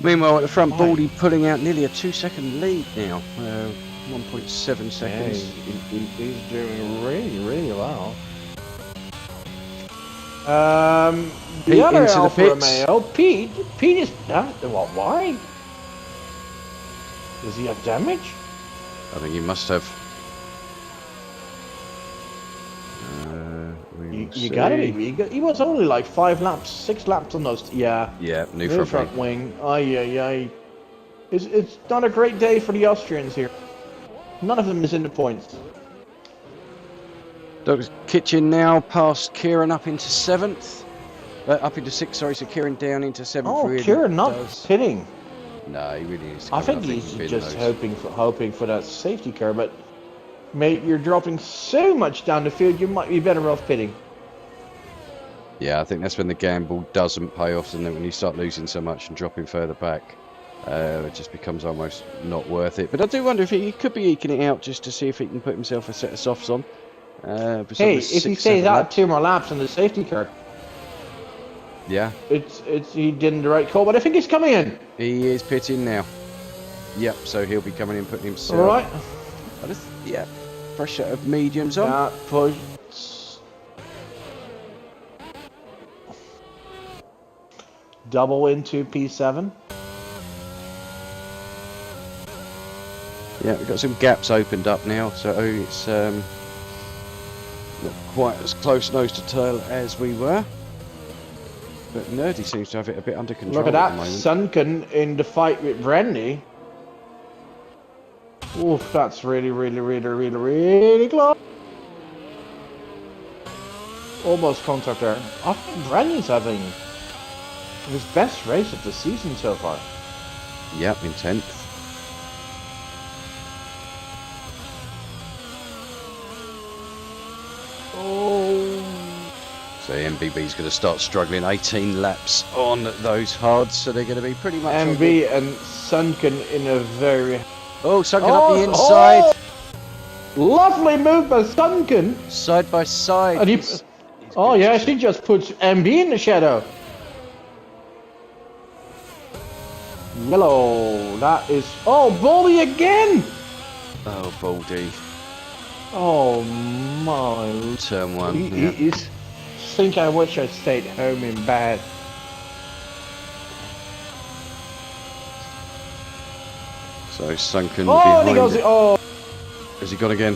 Meanwhile, at the front, Right. Baldy pulling out nearly a 2-second lead now. 1.7 seconds. He's doing really well. Pete The other into the Alfa pits. Romeo, Pete is... Well, why? Does he have damage? I think he must have. You gotta be. He was only like 5 laps, 6 laps on those. Yeah. Yeah, new New front front wing. Ay. It's not a great day for the Austrians here. None of them is in the points. Dr. Kitchen now past Kieran up into 7th. Up into 6th, sorry, so Kieran down into 7th. Oh, really Kieran not does. pitting. No, he really needs to I come think in, he's and bin just those. hoping for that safety car, but mate, you're dropping so much down the field, you might be better off pitting. Yeah, I think that's when the gamble doesn't pay off, and then when you start losing so much and dropping further back, it just becomes almost not worth it. But I do wonder if he could be eking it out just to see if he can put himself a set of softs on. Hey, if he stays out 2 more laps on the safety car, yeah, it's he did the right call. But I think he's coming in. he is pitting now. Yep, so he'll be coming in, putting himself. All right. Yeah, fresh set of mediums on. That push. Double into P7. Yeah, we've got some gaps opened up now, so it's not quite as close nose to tail as we were. But Nerdy seems to have it a bit under control. Look at that, the moment. Sunken in the fight with Brandy. Oof, that's really close. Almost contact there. I think Brandy's having his best race of the season so far. Yep, in 10th. Oh. So MBB's going to start struggling. 18 laps on those hards, so they're going to be pretty much on MB and Sunken in a very... Oh, Sunken up the inside. Oh, lovely move by Sunken. Side by side. And he, He's oh good. yeah, she just puts MB in the shadow. Yellow, that is... Oh, Baldy again! Oh, Baldy. Oh my... Turn 1. He's... think I wish I stayed home in bed. So Sunken Oh, behind and he goes... it. Oh! Has he gone again?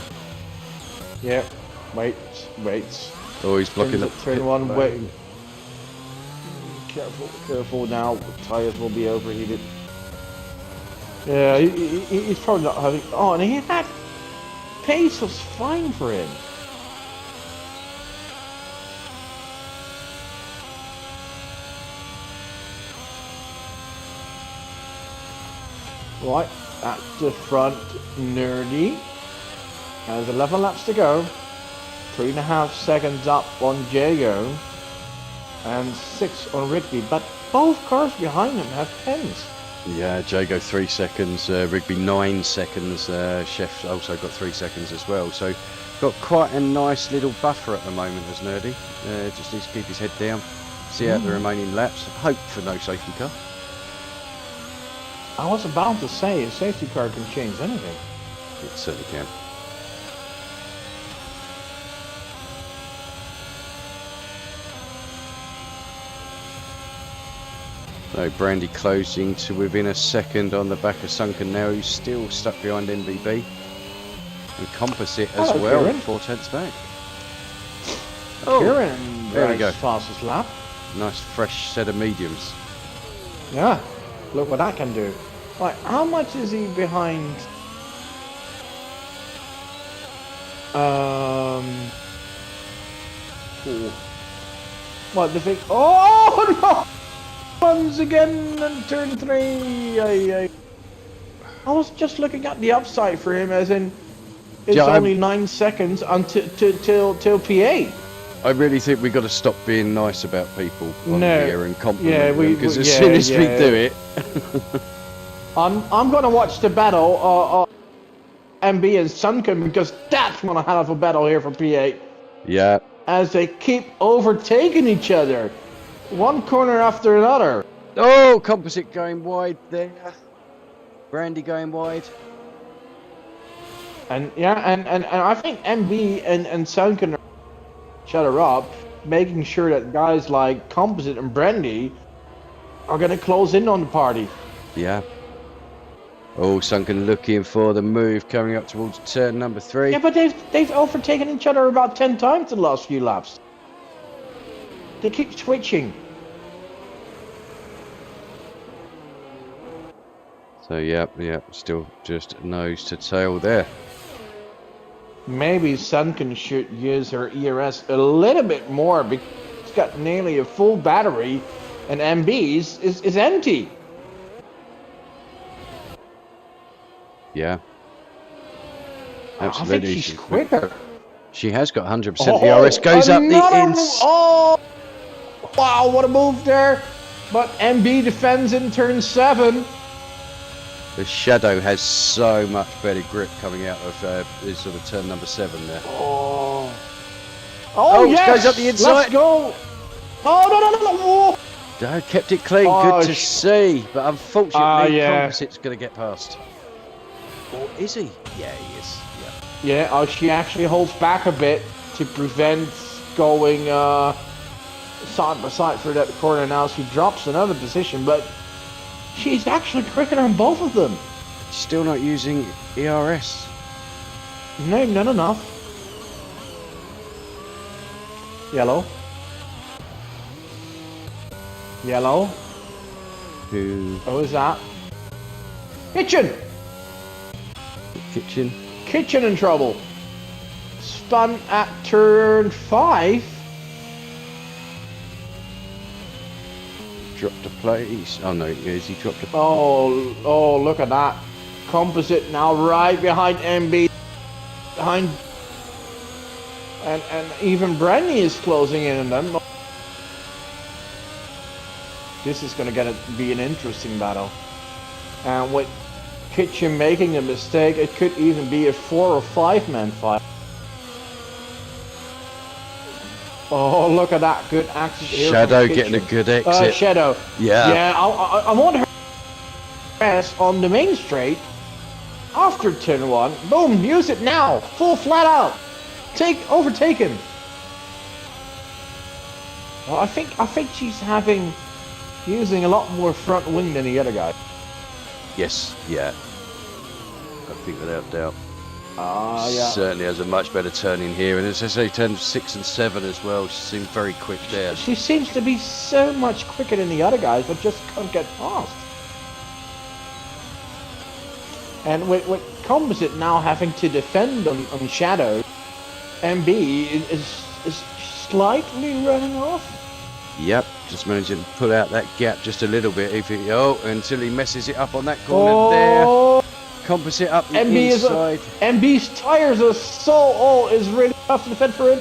Yeah. Wait. Oh, he's blocking the Turn pit 1, lane. wait. Careful now, the tyres will be overheated. Yeah, he's probably not having... Oh, and that pace was fine for him. Right, at the front, Nerdy. There's 11 laps to go. 3.5 seconds up on Jago. And 6 on Rigby. But both cars behind him have 10s. Yeah, Jago 3 seconds, Rigby 9 seconds, Chef's also got 3 seconds as well. So got quite a nice little buffer at the moment as Nerdy. Just needs to keep his head down, see out the remaining laps, hope for no safety car. I was about to say, a safety car can change anything. It certainly can. So Brandy closing to within a second on the back of Sunken now, who's still stuck behind MBB. And Composite as Hello, well, Kieran. 4 tenths back. Kieran there we go. fastest lap. Nice fresh set of mediums. Yeah, look what that can do. Right, how much is he behind? What the thing? Oh no! Once again in turn 3. I was just looking at the upside for him, as in it's Yeah, only 9 seconds until till P8. I really think we've got to stop being nice about people on No. here and compliment Yeah, them, because as yeah, soon as we yeah. do it, I'm gonna watch the battle MB and Sunken, because that's one hell of a battle here for P8. yeah, As they keep overtaking each other, one corner after another. oh, Composite going wide there, Brandy going wide. And yeah, and I think MB and Sunken shut her up, making sure that guys like Composite and Brandy are gonna close in on the party. Yeah. Oh, Sunken looking for the move coming up towards turn number 3. Yeah, but they've overtaken each other about 10 times in the last few laps. They keep switching. So yeah, still just nose to tail there. Maybe Sunken should use her ERS a little bit more, because it's got nearly a full battery and MB's is empty. Yeah. I Absolutely. think she's quicker. She has got 100% ERS, goes up the ins. Oh, wow, what a move there. But MB defends in turn 7. The Shadow has so much better grip coming out of this sort of turn number 7 there. Oh, Yes! Goes up the inside. Let's go. Oh, no. Whoa. No, kept it clean, Oh, good to see. But unfortunately, yeah. Composite's going to get past. Or is he? Yeah, he is. Yeah, she actually holds back a bit to prevent going side by side through that corner. Now she drops another position, but she's actually quicker than both of them. Still not using ERS. No, not enough. Yellow. Who? Who is that? Kitchen in trouble. Spun at turn 5. Dropped a place. Oh no, is he dropped a... Oh, look at that. Composite now right behind MB. Behind. And even Brandy is closing in on them. This is going to be an interesting battle. And with Kitchen making a mistake, it could even be a 4 or 5 man fight. Oh, look at that good exit here. Shadow getting a good exit. Shadow. Yeah. Yeah, I want her press on the main straight after turn 1. Boom, use it now. Full flat out. Overtake him. Well, I think she's using a lot more front wing than the other guy. Yes, yeah. I think without doubt. Yeah. Certainly has a much better turn in here, and as I say, turn 6 and 7 as well. She seemed very quick there. She seems to be so much quicker than the other guys, but just can't get past. And with Composite now having to defend on Shadow, MB is slightly running off. Yep, just managing to pull out that gap just a little bit. Until he messes it up on that corner there. Composite up the MB is inside. MB's tires are so old. Is really tough to defend for him.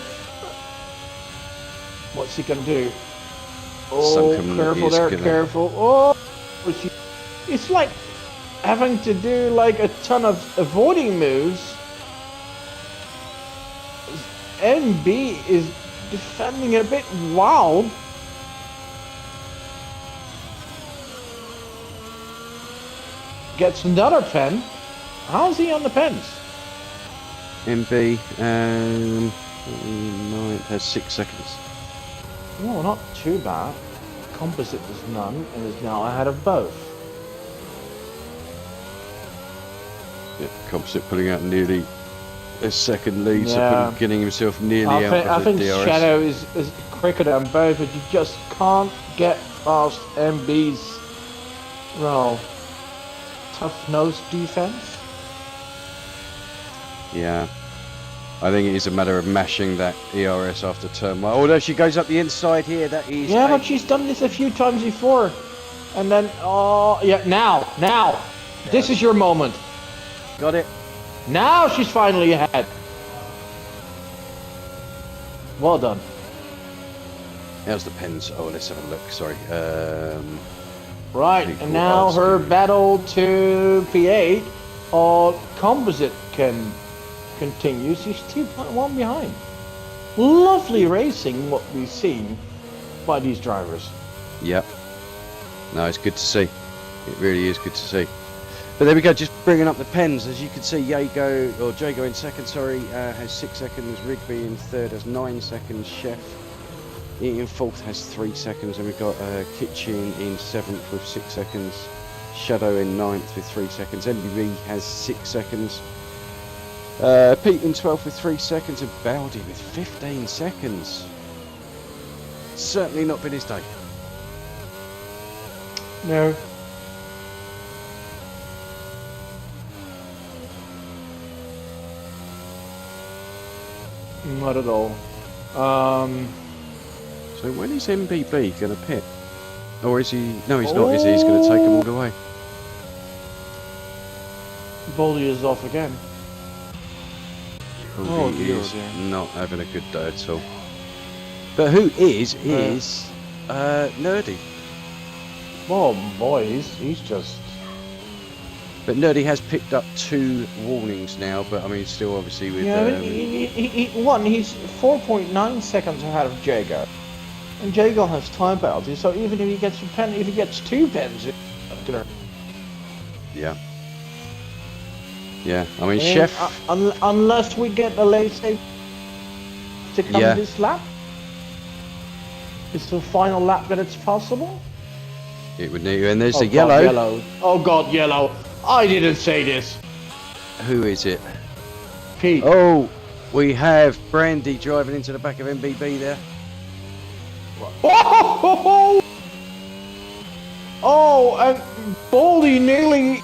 What's he gonna do? Oh, Sunken careful is there, gonna- careful. Oh, it's like having to do like a ton of avoiding moves. MB is defending a bit wild. Gets another pen. How's he on the pens? MB, 9 has 6 seconds. No, not too bad. Composite is none and is now ahead of both. Yeah, Composite pulling out nearly a second lead, Yeah. so getting himself nearly out I of think the DRS. Shadow is quicker than both, but you just can't get past MB's, well, tough nose defense. Yeah. I think it is a matter of mashing that ERS after turn 1. Although she goes up the inside here, that is... Yeah, but she's done this a few times before. And then, oh, yeah, now. This is your moment. Got it. Now she's finally ahead. Well done. How's the pens? Oh, let's have a look. Sorry. Right, People and now her asking. battle to P8 on Composite can continue. She's 2.1 behind. Lovely racing, what we've seen by these drivers. Yep. No, it's good to see. It really is good to see. But there we go, just bringing up the pens. As you can see, Jago in second, has 6 seconds. Rigby in third has 9 seconds. Chef in fourth has 3 seconds. And we've got Kitchen in seventh with 6 seconds. Shadow in ninth with 3 seconds. MBB has 6 seconds. Pete in 12th with 3 seconds. And Baldy with 15 seconds. Certainly not been his day. No. Not at all. So when is MBB going to pit? Or is he... No, he's not, is he? He's going to take them all the way. Baldy is off again. Oh, he dear, is dear. not having a good day at all. But who is Nerdy. Oh boy, he's just... But Nerdy has picked up 2 warnings now, but I mean, still obviously with... Yeah, but he's 4.9 seconds ahead of Jago. And Jago has time penalty, so even if he gets if he gets 2 pens, it's gonna... Yeah. Yeah, I mean, And, Chef... unless we get a late save to come Yeah. this lap. Is the final lap that it's possible? It would need... And there's Oh the God, yellow. Oh God, yellow. I didn't say this. Who is it? Pete. Oh, we have Brandy driving into the back of MBB there. Oh, and Baldy nearly...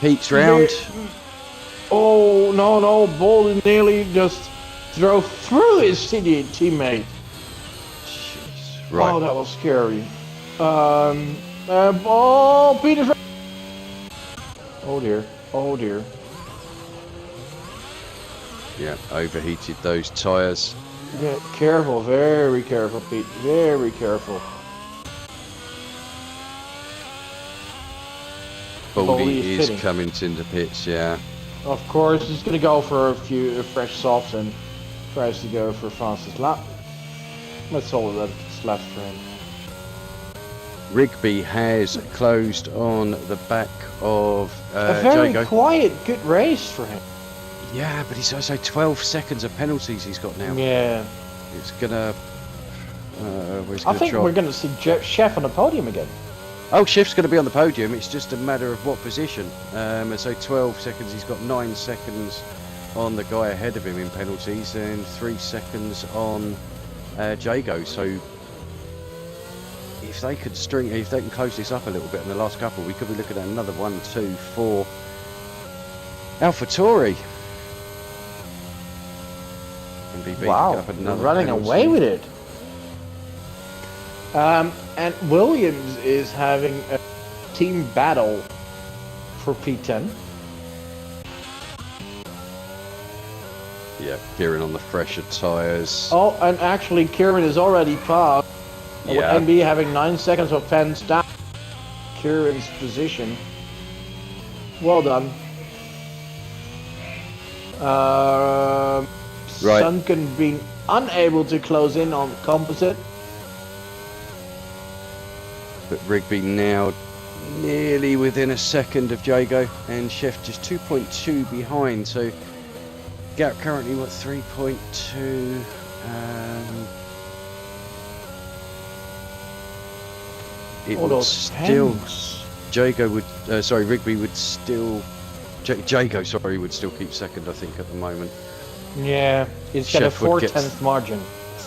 Pete's round. Oh, no, Baldy nearly just drove through his city teammate. Jeez. Right. Oh, that was scary. Peter's... Oh dear. Yeah, overheated those tyres. Yeah, careful, very careful, Pete, very careful. Baldy is pitting. coming into pits, yeah. Of course, he's going to go for a few fresh softs and tries to go for fastest lap. That's all that's left for him. Rigby has closed on the back of A very Jago. quiet, good race for him. Yeah, but he's also 12 seconds of penalties he's got now. Yeah. It's gonna... I think we're going to see Chef on the podium again. Oh, Chef's going to be on the podium. It's just a matter of what position. And so 12 seconds. He's got 9 seconds on the guy ahead of him in penalties and 3 seconds on Jago. So if they can close this up a little bit in the last couple, we could be looking at another 1, 2, 4. AlphaTauri. Wow, they're running away with it. And Williams is having a team battle for P10. Yeah, Kieran on the fresher tyres. Oh, and actually Kieran is already passed. Yeah. With MB having 9 seconds of fence down. Kieran's position. Well done. Right. Sunken being unable to close in on composite. But Rigby now nearly within a second of Jago, and Chef just 2.2 behind. So gap currently what, 3.2. It would still Jago would Rigby would still Jago would still keep second, I think, at the moment. Yeah, he's got a 4/10 margin.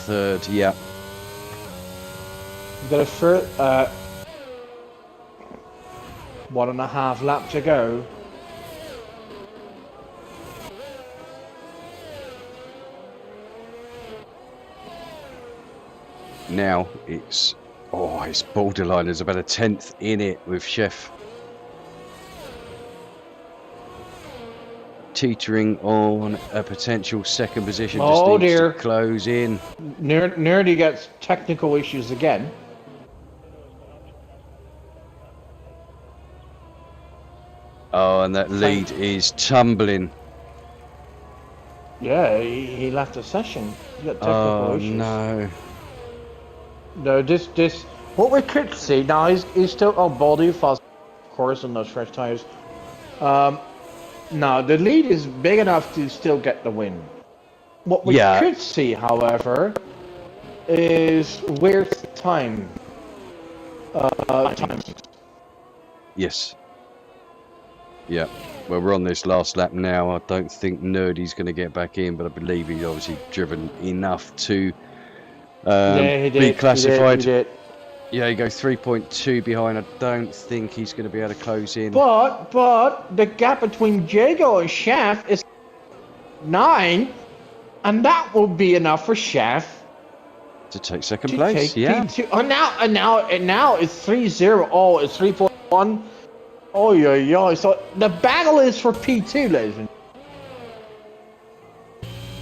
Third, yeah. He's got a 1.5 lap to go. Now it's borderline. There's about a 10th in it with Chef teetering on a potential second position. Just needs to close in. Nerdy gets technical issues again. Oh, and that lead is tumbling. Yeah, he left the session. He got technical issues. No. No, this, what we could see now, he's still on body fast, of course, on those fresh tires. Now, the lead is big enough to still get the win. What we could see, however, is weird time. Yes. Yeah. Well, we're on this last lap now. I don't think Nerdy's going to get back in, but I believe he's obviously driven enough to be classified. He did. Yeah, he goes 3.2 behind. I don't think he's going to be able to close in. But the gap between Jago and Chef is 9, and that will be enough for Chef to take second place. Yeah. And now it's 3-0. Oh, it's 3.1. Oh yeah. So the battle is for P2, ladies and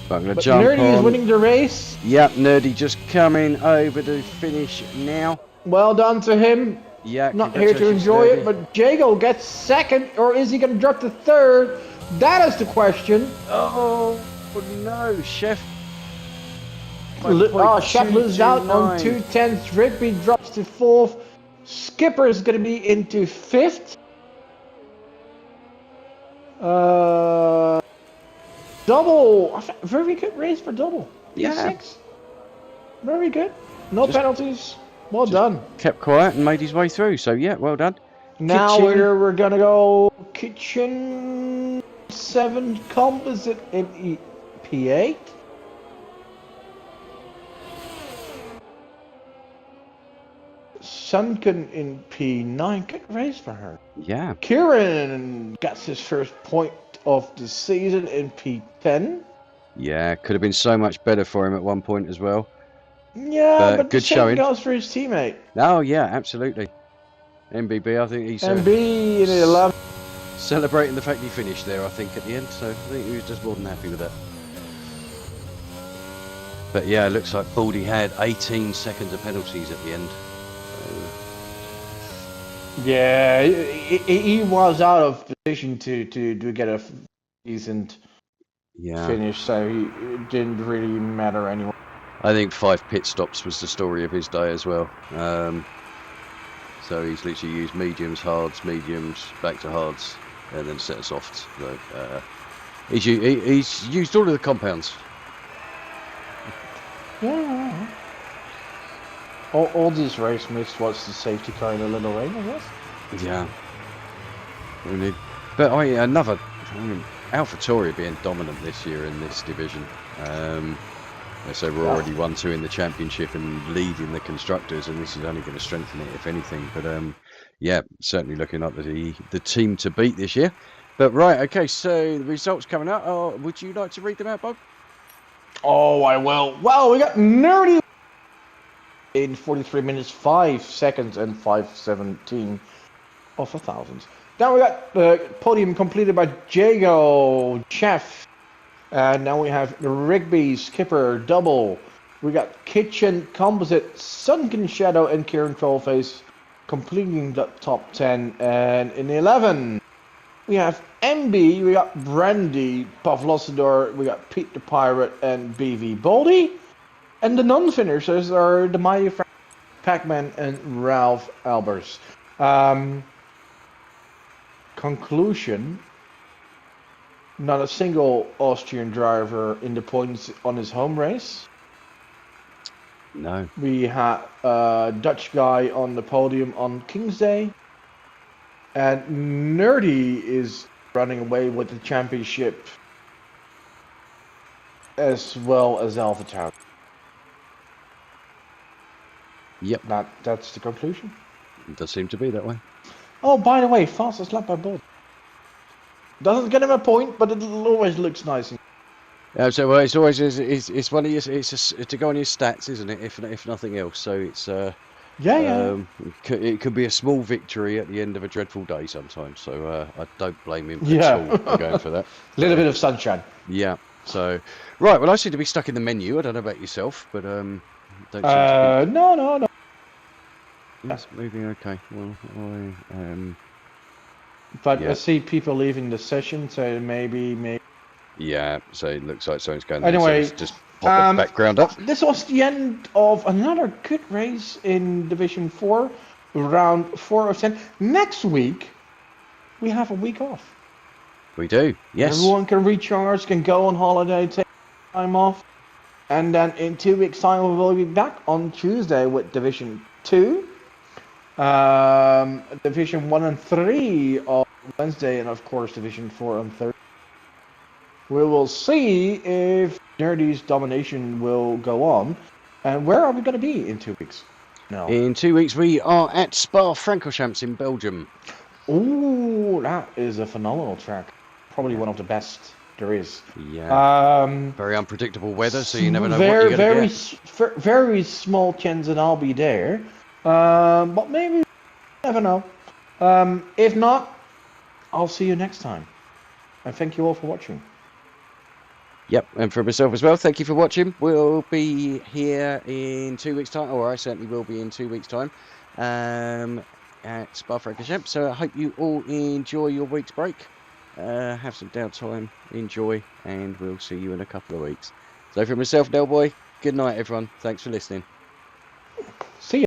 gentlemen. But Nerdy is winning the race. Yep, Nerdy just coming over to finish now. Well done to him. Yeah, not here to enjoy it, but Jago gets second, or is he going to drop to third? That is the question. Oh no, Chef. Chef loses out on 2/10. Rigby drops to 4th. Skipper is going to be into 5th. Double, very good race for double. Yeah. 6. Very good. No penalties. Well done. Kept quiet and made his way through. So yeah, well done. Now we're gonna go kitchen 7 composite in P8. Sunken in P9. Good race for her. Yeah. Kieran gets his first point of the season in P10. Yeah, could have been so much better for him at one point as well. Yeah, but good the same showing. goes for his teammate. Oh yeah, absolutely. MBB, I think he's MB in 11th. Celebrating the fact he finished there, I think, at the end. So I think he was just more than happy with that. But yeah, it looks like Baldy had 18 seconds of penalties at the end. Yeah, he was out of position to get a decent finish, so it didn't really matter anymore. I think 5 pit stops was the story of his day as well. So he's literally used mediums, hards, mediums, back to hards, and then set us softs. So he's used all of the compounds. Yeah. All these race missed was the safety car in the little rain, I guess. Yeah. But AlphaTauri being dominant this year in this division. So we're already 1-2 in the championship and leading the constructors, and this is only going to strengthen it, if anything. But yeah, certainly looking like the team to beat this year. But right, okay, so the results coming out. Oh, would you like to read them out, Bob? Oh, I will. Well, we got Nerdy in 43 minutes, 5 seconds, and 5/17 of 1,000. Now we got the podium completed by Jago, Chef. And now we have the Rigby, Skipper, Double. We got Kitchen, Composite, Sunken Shadow, and Kieran Trollface completing the top 10. And in 11, we have MB, we got Brandy, Pavlosador, we got Pete the Pirate, and BV Baldy. And the non-finishers are the Mighty Frank, Pac-Man, and Ralph Albers. Conclusion: not a single Austrian driver in the points on his home race. No. We had a Dutch guy on the podium on King's Day. And Nerdy is running away with the championship as well as AlphaTauri. Yep. That's the conclusion. It does seem to be that way. Oh, by the way, fastest lap by Bolt. Doesn't get him a point, but it always looks nice. So well, it's always it's one of your, it's to go on your stats, isn't it? If nothing else, so it's it could be a small victory at the end of a dreadful day sometimes. So I don't blame him at all for going for that. A little bit of sunshine. Yeah. So right, well, I seem to be stuck in the menu. I don't know about yourself, but don't seem to be... No. It's moving okay. Well, but I see people leaving the session, so maybe. Yeah, so it looks like something's going. Anyway, so just pop the background up. This was the end of another good race in Division 4, round 4 of 10. Next week, we have a week off. We do, yes. Everyone can recharge, can go on holiday, take time off, and then in 2 weeks' time we will be back on Tuesday with Division 2. Division 1 and 3 on Wednesday, and of course Division 4 on Thursday. We will see if Nerdy's domination will go on. And where are we going to be in 2 weeks? No. In 2 weeks we are at Spa-Francorchamps in Belgium. Ooh, that is a phenomenal track. Probably one of the best there is. Yeah. Very unpredictable weather, so you never know what you're going to get. Very small chance that I'll be there. But maybe, you never know. If not, I'll see you next time. And thank you all for watching. Yep, and for myself as well, thank you for watching. We'll be here in 2 weeks' time, or I certainly will be in 2 weeks' time, at Spa-Francorchamps. So I hope you all enjoy your week's break. Have some downtime, enjoy, and we'll see you in a couple of weeks. So for myself, Del Boy, good night, everyone. Thanks for listening.